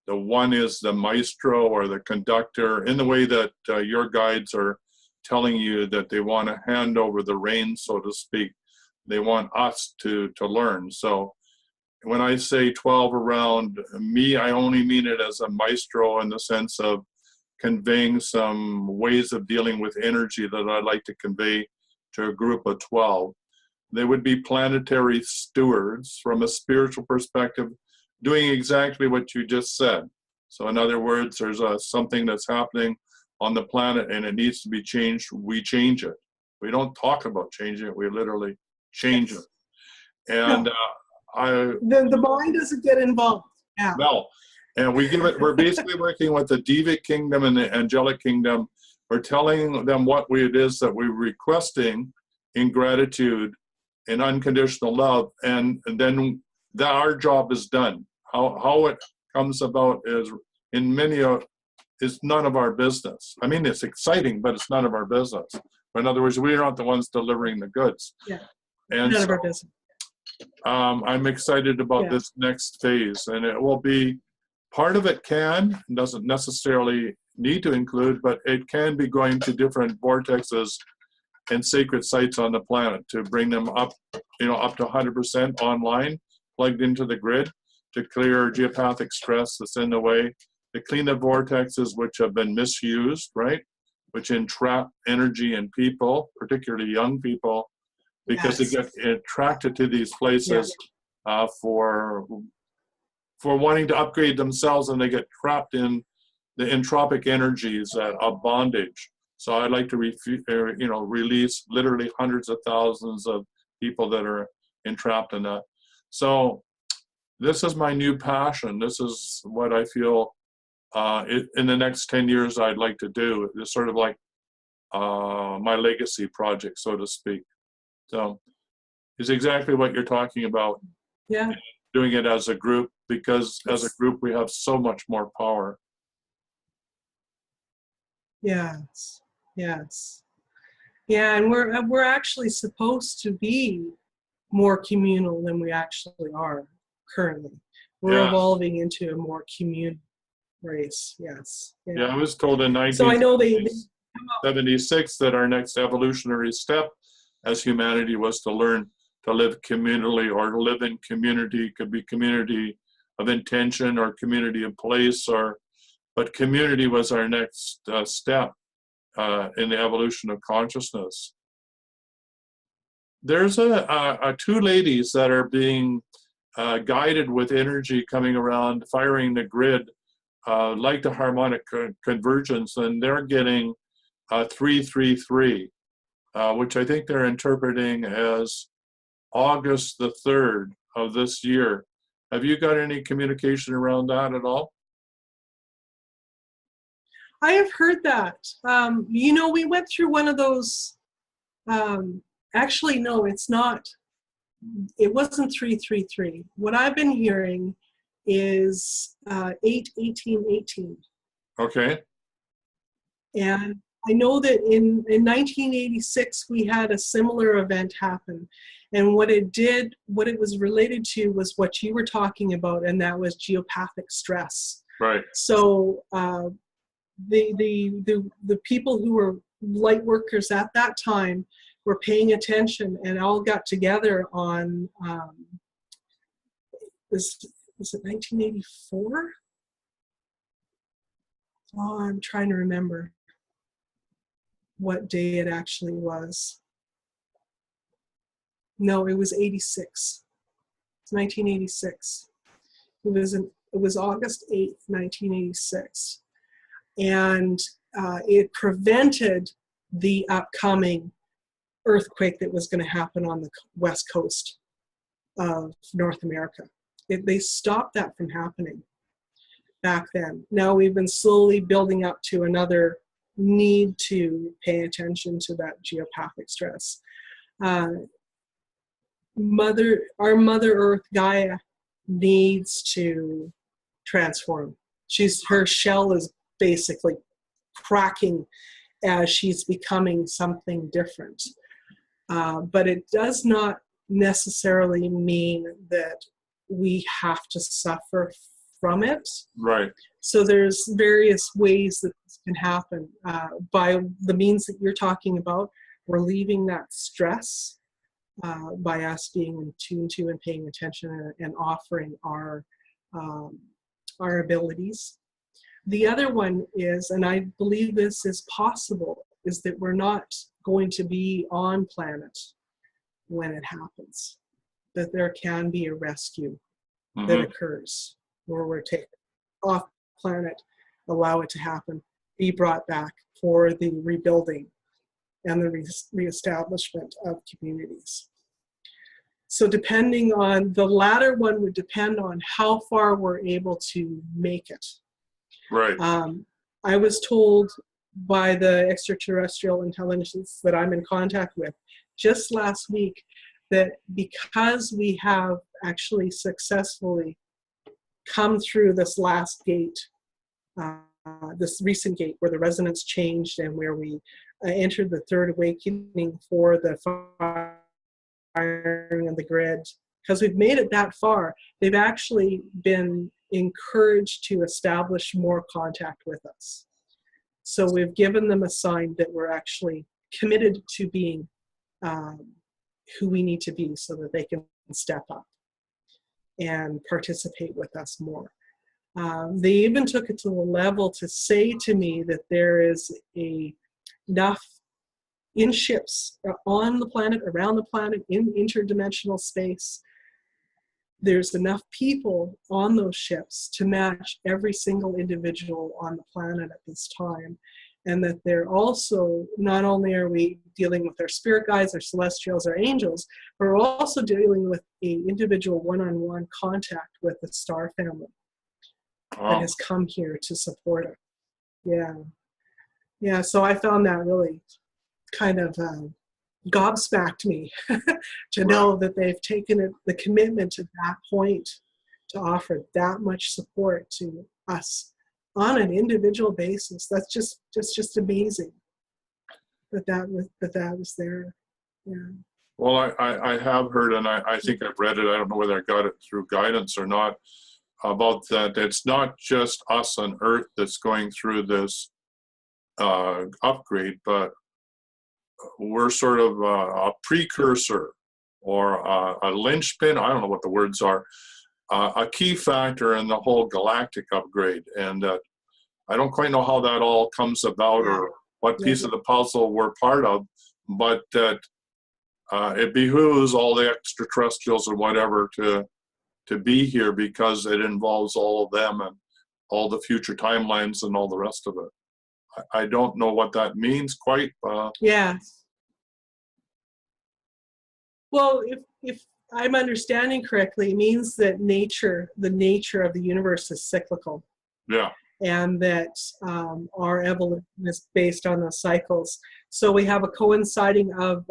The 1 is the maestro or the conductor, in the way that your guides are telling you that they want to hand over the reins, so to speak. They want us to learn. So when I say 12 around me, I only mean it as a maestro in the sense of conveying some ways of dealing with energy that I'd like to convey to a group of 12. They would be planetary stewards from a spiritual perspective, doing exactly what you just said. So in other words, there's something that's happening on the planet and it needs to be changed. We change it. We don't talk about changing it. We literally change it. And then the mind doesn't get involved. Yeah. No. And we're basically working with the Devic kingdom and the angelic kingdom. We're telling them what it is that we're requesting in gratitude and unconditional love. And then our job is done. How it comes about is is none of our business. I mean, it's exciting, but it's none of our business. In other words, we're not the ones delivering the goods. Yeah. And none of our business. I'm excited about this next phase, and it will be, part of it doesn't necessarily need to include, but it can be going to different vortexes and sacred sites on the planet to bring them up, up to 100% online, plugged into the grid to clear geopathic stress that's in the way, to clean the vortexes which have been misused, right? Which entrap energy in people, particularly young people, because they get attracted to these places for wanting to upgrade themselves, and they get trapped in the entropic energies of bondage. So I'd like to release literally hundreds of thousands of people that are entrapped in that. So this is my new passion. This is what I feel in the next 10 years I'd like to do. It's sort of like my legacy project, so to speak. So it's exactly what you're talking about. Yeah. Doing it as a group, because as a group we have so much more power. Yes. Yes. Yeah, and we're actually supposed to be more communal than we actually are currently. We're evolving into a more communal race. Yes. Yeah, I was told in So I know they 76 that our next evolutionary step as humanity was to learn to live communally, or live in community. Could be community of intention or community of place, but community was our next step in the evolution of consciousness. There's two ladies that are being guided with energy coming around, firing the grid, like the Harmonic Convergence, and they're getting 333, which I think they're interpreting as August the 3rd of this year. Have you got any communication around that at all? I have heard that. We went through one of those. Actually, no, it's not. It wasn't 333. What I've been hearing is 8-18-18. Okay. And I know that in 1986 we had a similar event happen, and what it was related to was what you were talking about, and that was geopathic stress. Right. So the people who were light workers at that time were paying attention, and all got together on was it 1984? Oh, I'm trying to remember what day it actually was. No, it was 86. It's 1986. It was August 8th, 1986. And it prevented the upcoming earthquake that was going to happen on the west coast of North America. They stopped that from happening back then. Now we've been slowly building up to another need to pay attention to that geopathic stress. Our Mother Earth, Gaia, needs to transform. Her shell is basically cracking as she's becoming something different. But it does not necessarily mean that we have to suffer from it. Right. So there's various ways that this can happen. By the means that you're talking about, relieving that stress by us being in tune to and paying attention and offering our abilities. The other one is, and I believe this is possible, is that we're not going to be on planet when it happens. That there can be a rescue that occurs where we're taken off planet, allow it to happen, be brought back for the rebuilding and the reestablishment of communities. So depending on, the latter one would depend on how far we're able to make it. Right. I was told by the extraterrestrial intelligence that I'm in contact with just last week that because we have actually successfully come through this last gate, this recent gate where the resonance changed and where we entered the third awakening for the firing of the grid, because we've made it that far, they've actually been encouraged to establish more contact with us. So we've given them a sign that we're actually committed to being who we need to be so that they can step up and participate with us more. They even took it to the level to say to me that there is enough in ships on the planet, around the planet, in interdimensional space. There's enough people on those ships to match every single individual on the planet at this time. And that they're also, not only are we dealing with our spirit guides, our celestials, our angels, but we're also dealing with an individual one-on-one contact with the star family that has come here to support us. Yeah. Yeah, so I found that really kind of gobsmacked me to know that they've taken it, the commitment to that point to offer that much support to us on an individual basis. That's just amazing that was there. Yeah. Well, I have heard, and I think I've read it, I don't know whether I got it through guidance or not, about that it's not just us on Earth that's going through this upgrade, but we're sort of a precursor or a linchpin, I don't know what the words are, a key factor in the whole galactic upgrade. And I don't quite know how that all comes about or what piece of the puzzle we're part of, but that it behooves all the extraterrestrials or whatever to be here because it involves all of them and all the future timelines and all the rest of it. I don't know what that means quite. Yeah. Well, if I'm understanding correctly, it means that the nature of the universe is cyclical. Yeah. And that our evolution is based on those cycles. So we have a coinciding of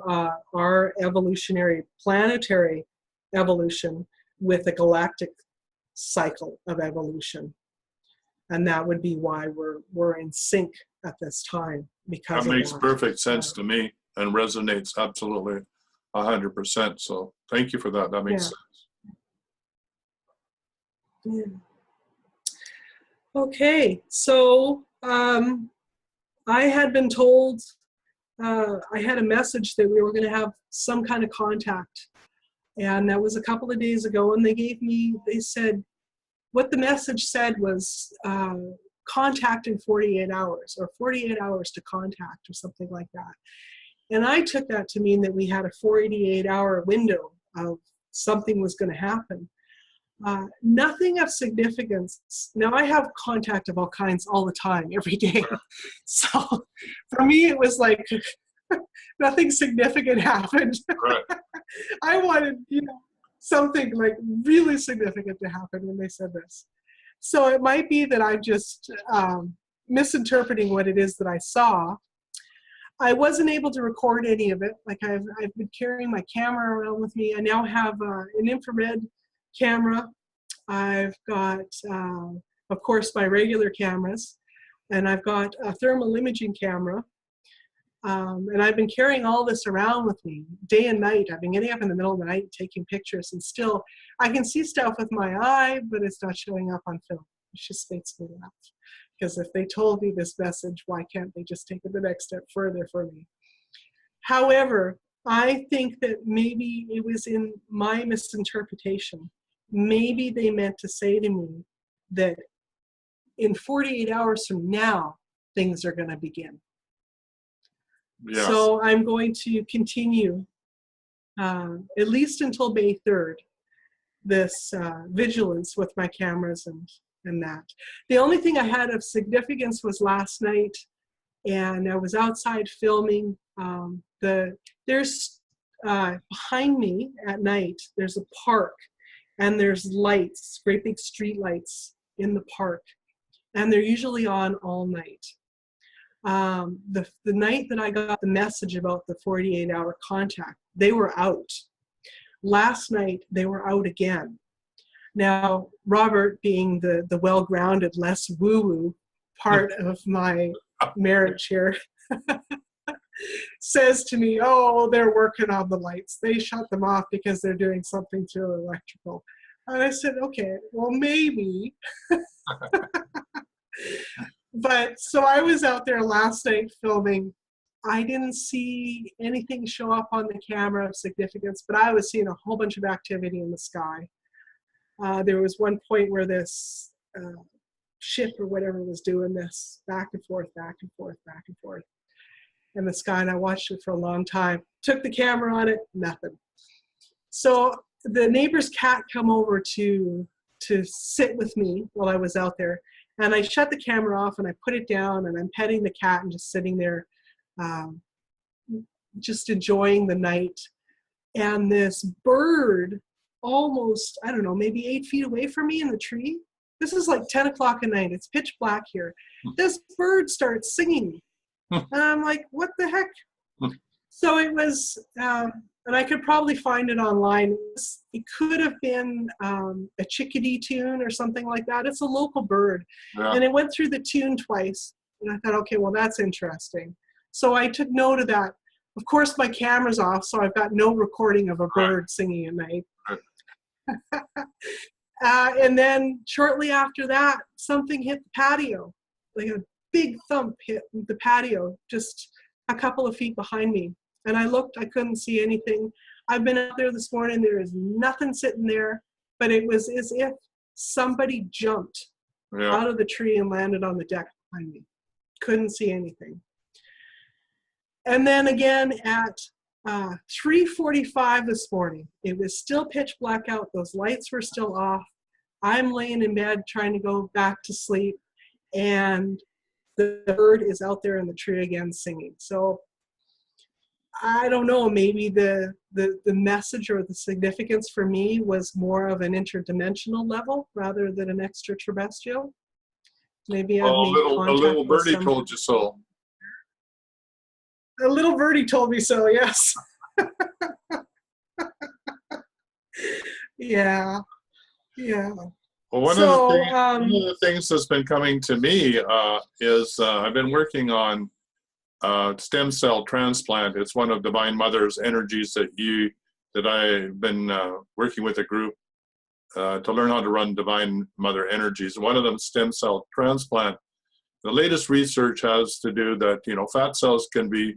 our evolutionary planetary evolution with a galactic cycle of evolution. And that would be why we're in sync at this time. Because that makes perfect sense to me and resonates absolutely 100%. So thank you for that. That makes sense. Yeah. Okay, so I had been told, I had a message that we were going to have some kind of contact. And that was a couple of days ago. And they said, what the message said was contact in 48 hours or 48 hours to contact or something like that. And I took that to mean that we had a 48-hour window of something was going to happen. Nothing of significance. Now, I have contact of all kinds all the time, every day. So for me, it was like nothing significant happened. Right. I wanted, something like really significant to happen when they said this. So it might be that I'm just misinterpreting what it is that I saw. I wasn't able to record any of it. Like I've been carrying my camera around with me. I now have an infrared camera. I've got, of course, my regular cameras, and I've got a thermal imaging camera. And I've been carrying all this around with me day and night. I've been getting up in the middle of the night taking pictures, and still I can see stuff with my eye, but it's not showing up on film. It just makes me laugh. Because if they told me this message, why can't they just take it the next step further for me? However, I think that maybe it was in my misinterpretation. Maybe they meant to say to me that in 48 hours from now, things are going to begin. Yes. So I'm going to continue, at least until May 3rd, this vigilance with my cameras and that. The only thing I had of significance was last night, and I was outside filming. There's behind me at night, there's a park, and there's lights, great big street lights in the park, and they're usually on all night. The night that I got the message about the 48-hour contact, they were out. Last night, they were out again. Now, Robert, being the well-grounded, less woo-woo part of my marriage here, says to me, oh, they're working on the lights. They shut them off because they're doing something to electrical. And I said, okay, well, maybe. But so I was out there last night filming. I didn't see anything show up on the camera of significance, but I was seeing a whole bunch of activity in the sky. There was one point where this ship or whatever was doing this back and forth, back and forth, back and forth in the sky, and I watched it for a long time. Took the camera on it, nothing. So the neighbor's cat come over to sit with me while I was out there, and I shut the camera off and I put it down and I'm petting the cat and just sitting there, just enjoying the night. And this bird, almost, I don't know, maybe 8 feet away from me in the tree. This is like 10 o'clock at night. It's pitch black here. This bird starts singing. And I'm like, what the heck? So it was, and I could probably find it online. It could have been a chickadee tune or something like that. It's a local bird. Yeah. And it went through the tune twice. And I thought, okay, well, that's interesting. So I took note of that. Of course, my camera's off, so I've got no recording of a bird singing at night. And then shortly after that, something hit the patio. Like a big thump hit the patio just a couple of feet behind me. And I looked, I couldn't see anything. I've been out there this morning, there is nothing sitting there, but it was as if somebody jumped out of the tree and landed on the deck behind me. Couldn't see anything. And then again at 3:45 this morning, it was still pitch black out. Those lights were still off. I'm laying in bed trying to go back to sleep, and the bird is out there in the tree again singing. So I don't know, maybe the message or the significance for me was more of an interdimensional level rather than an extraterrestrial. Maybe I've made contact a little birdie with told you so. A little birdie told me so, yes. Yeah. Well, one of the things that's been coming to me is I've been working on stem cell transplant. It's one of Divine Mother's energies that I've been working with a group to learn how to run Divine Mother energies. One of them, stem cell transplant. The latest research has to do that, fat cells can be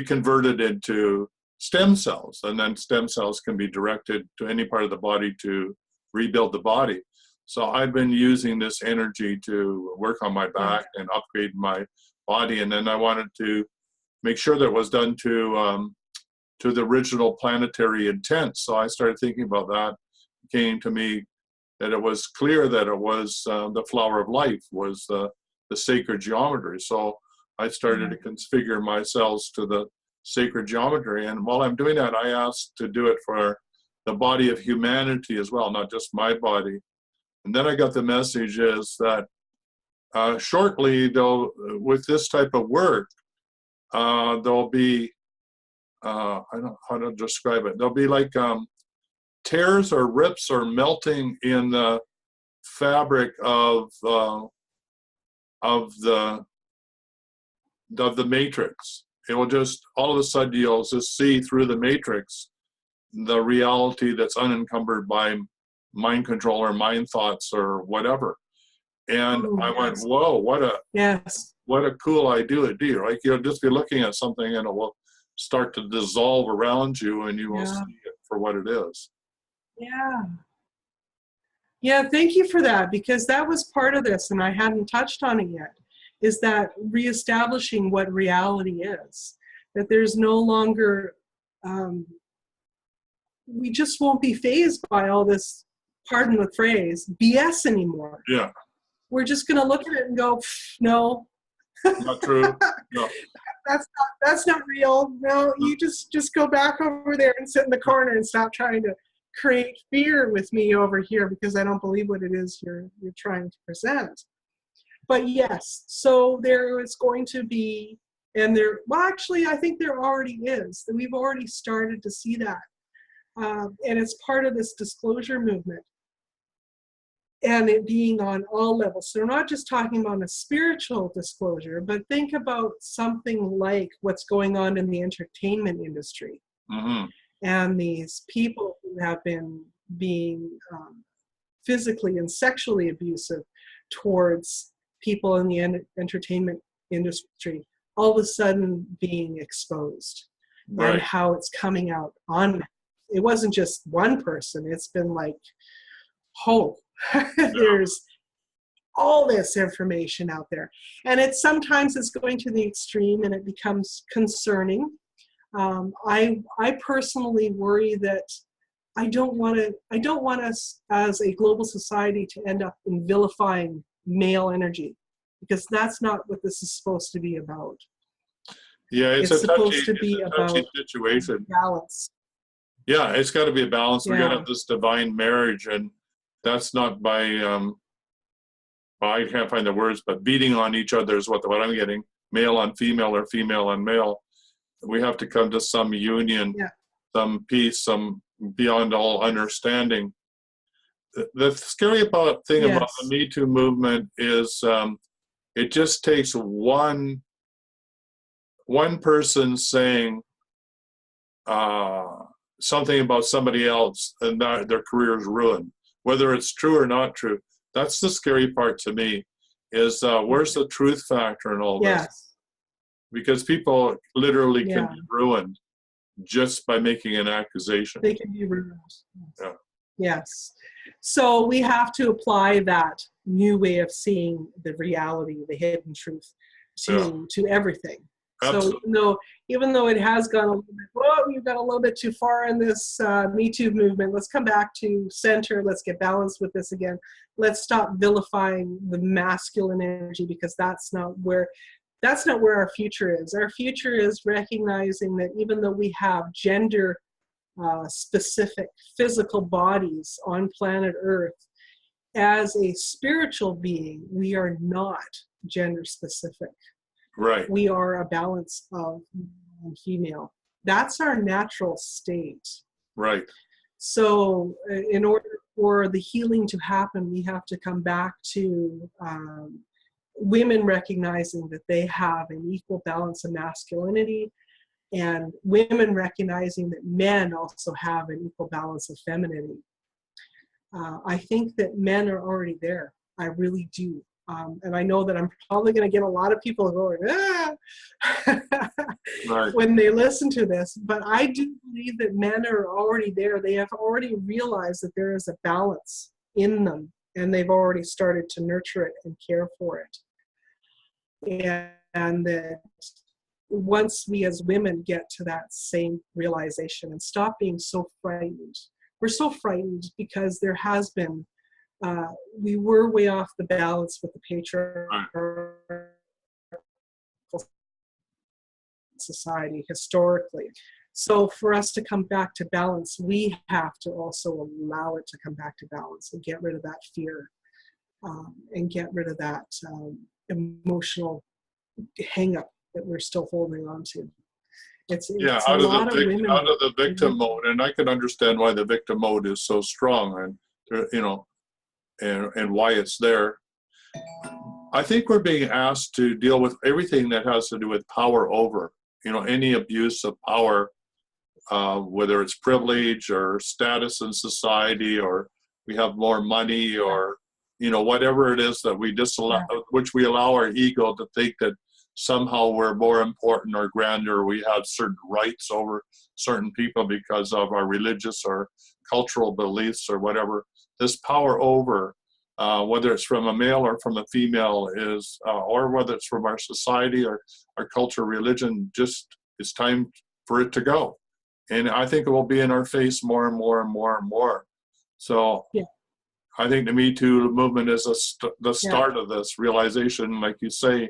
converted into stem cells, and then stem cells can be directed to any part of the body to rebuild the body. So I've been using this energy to work on my back and upgrade my body, and then I wanted to make sure that it was done to the original planetary intent. So I started thinking about that. It came to me that it was clear that it was the flower of life was the sacred geometry. So I started to configure my cells to the sacred geometry. And while I'm doing that, I asked to do it for the body of humanity as well, not just my body. And then I got the message is that shortly, with this type of work, there'll be, I don't know how to describe it, there'll be like tears or rips or melting in the fabric of the matrix. It will just, all of a sudden, you'll just see through the matrix the reality that's unencumbered by mind control or mind thoughts or whatever. And I went, whoa, what a cool idea, right? You'll just be looking at something and it will start to dissolve around you and you will see it for what it is. Yeah, thank you for that, because that was part of this and I hadn't touched on it yet, is that reestablishing what reality is. That there's no longer, we just won't be fazed by all this, pardon the phrase, BS anymore. Yeah. We're just going to look at it and go, no. Not true. No. That's not real. No, you just go back over there and sit in the corner and stop trying to create fear with me over here, because I don't believe what it is you're trying to present. But yes, so there is going to be, and well, actually, I think there already is. We've already started to see that. And it's part of this disclosure movement. And it being on all levels. So we're not just talking about a spiritual disclosure, but think about something like what's going on in the entertainment industry. And these people who have been being physically and sexually abusive towards people in the entertainment industry all of a sudden being exposed, Right. and how it's coming out on. It wasn't just one person. It's been like, there's all this information out there, and sometimes it's going to the extreme and it becomes concerning. I personally worry that I don't want us as a global society to end up in vilifying male energy, because that's not what this is supposed to be about. Yeah, it's supposed to be about situation. Balance. Yeah, it's got to be a balance. Yeah. We got to have this divine marriage, and that's not by well, I can't find the words, but beating on each other is what I'm getting. Male on female or female on male. We have to come to some union, some peace, some beyond all understanding. The scary thing about the Me Too movement is it just takes one person saying something about somebody else, and their career is ruined, whether it's true or not true. That's the scary part to me, is where's the truth factor in all this? Because people literally can be ruined just by making an accusation. They can be ruined. Yeah. Yes. So we have to apply that new way of seeing the reality, the hidden truth, to everything. Absolutely. So even though it has gone a little bit, you've got a little bit too far in this Me Too movement. Let's come back to center. Let's get balanced with this again. Let's stop vilifying the masculine energy, because that's not where our future is. Our future is recognizing that even though we have gender specific physical bodies on planet Earth, as a spiritual being, we are not gender specific. Right. We are a balance of male and female. That's our natural state. Right. So in order for the healing to happen, we have to come back to women recognizing that they have an equal balance of masculinity, and women recognizing that men also have an equal balance of femininity. I think that men are already there. I really do. And I know that I'm probably going to get a lot of people going, right, when they listen to this. But I do believe that men are already there. They have already realized that there is a balance in them, and they've already started to nurture it and care for it. And that once we as women get to that same realization and stop being so frightened, we're so frightened because there has been, we were way off the balance with the patriarchal society historically. So for us to come back to balance, we have to also allow it to come back to balance and get rid of that fear, and get rid of that emotional hang-up that we're still holding on to. It's out of the victim mode, and I can understand why the victim mode is so strong, and and why it's there. I think we're being asked to deal with everything that has to do with power over, any abuse of power, whether it's privilege or status in society, or we have more money, or whatever it is that we disallow, which we allow our ego to think that somehow we're more important or grander, we have certain rights over certain people because of our religious or cultural beliefs or whatever. This power over, whether it's from a male or from a female, is, or whether it's from our society or our culture, religion, just it's time for it to go. And I think it will be in our face more and more and more and more. So I think the Me Too movement is the start of this realization. Like you say,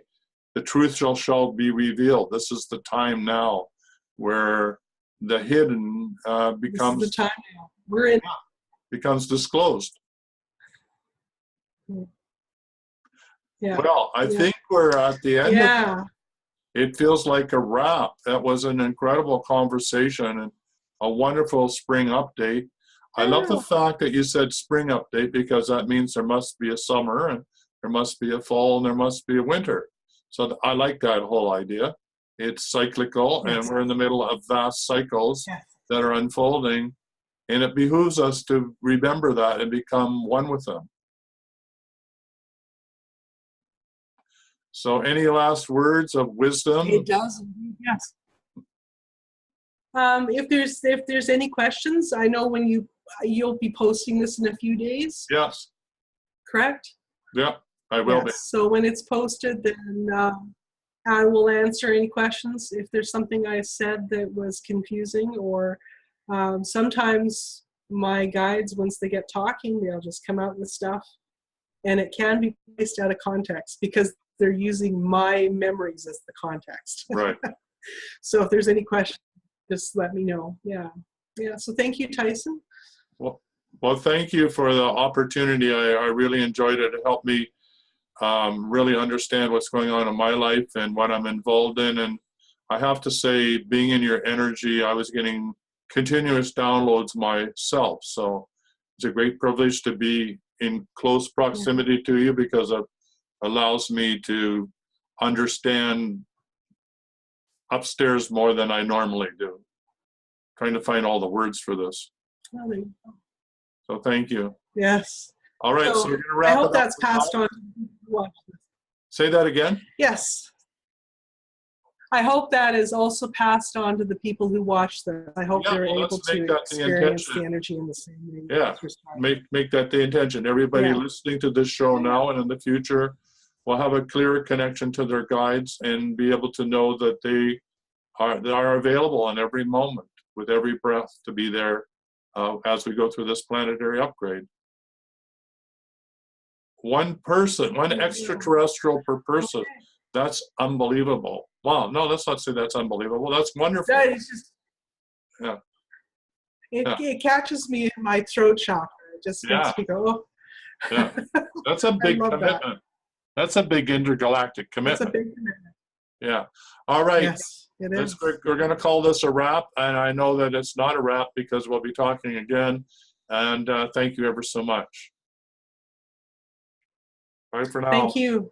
the truth shall be revealed. This is the time now where the hidden becomes this is the time now. We're in. Becomes disclosed. Yeah. Well, I think we're at the end of it. It feels like a wrap. That was an incredible conversation and a wonderful spring update. I love the fact that you said spring update, because that means there must be a summer, and there must be a fall, and there must be a winter. So I like that whole idea. It's cyclical, and we're in the middle of vast cycles that are unfolding, and it behooves us to remember that and become one with them. So any last words of wisdom? It does, yes. If there's any questions, I know when you'll be posting this in a few days. Yes. Correct? Yeah, I will be. So when it's posted, then I will answer any questions. If there's something I said that was confusing, or sometimes my guides, once they get talking, they'll just come out with stuff, and it can be placed out of context because they're using my memories as the context. Right. So if there's any questions, just let me know. Yeah. So thank you, Tyson. Well, thank you for the opportunity. I really enjoyed it. It helped me really understand what's going on in my life and what I'm involved in. And I have to say, being in your energy, I was getting continuous downloads myself. So it's a great privilege to be in close proximity to you, because it allows me to understand upstairs more than I normally do. Trying to find all the words for this. Oh, there you go. So thank you. Yes. All right, so we're going to wrap I it hope up that's now. passed on to the people who watch this. Say that again? Yes. I hope that is also passed on to the people who watch this. I hope they're able to experience the energy in the same way. Yeah, make that the intention. Everybody listening to this show now and in the future will have a clearer connection to their guides and be able to know that they are available in every moment, with every breath, to be there as we go through this planetary upgrade. One person, one extraterrestrial per person. That's unbelievable. Wow, no, let's not say that's unbelievable. That's wonderful. That is just, it catches me in my throat chakra. It just makes me go, oh. Yeah, that's a big commitment. That's a big intergalactic commitment. That's a big commitment. Yeah. All right. Yes, it is. We're going to call this a wrap, and I know that it's not a wrap because we'll be talking again. And thank you ever so much. Bye for now. Thank you.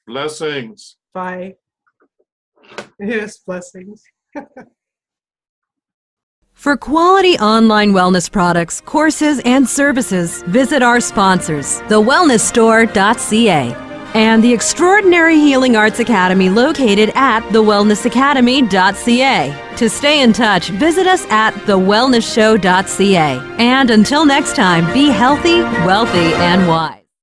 Blessings. Bye. Yes, blessings. For quality online wellness products, courses, and services, visit our sponsors, thewellnessstore.ca and the Extraordinary Healing Arts Academy located at thewellnessacademy.ca. To stay in touch, visit us at thewellnessshow.ca. And until next time, be healthy, wealthy, and wise.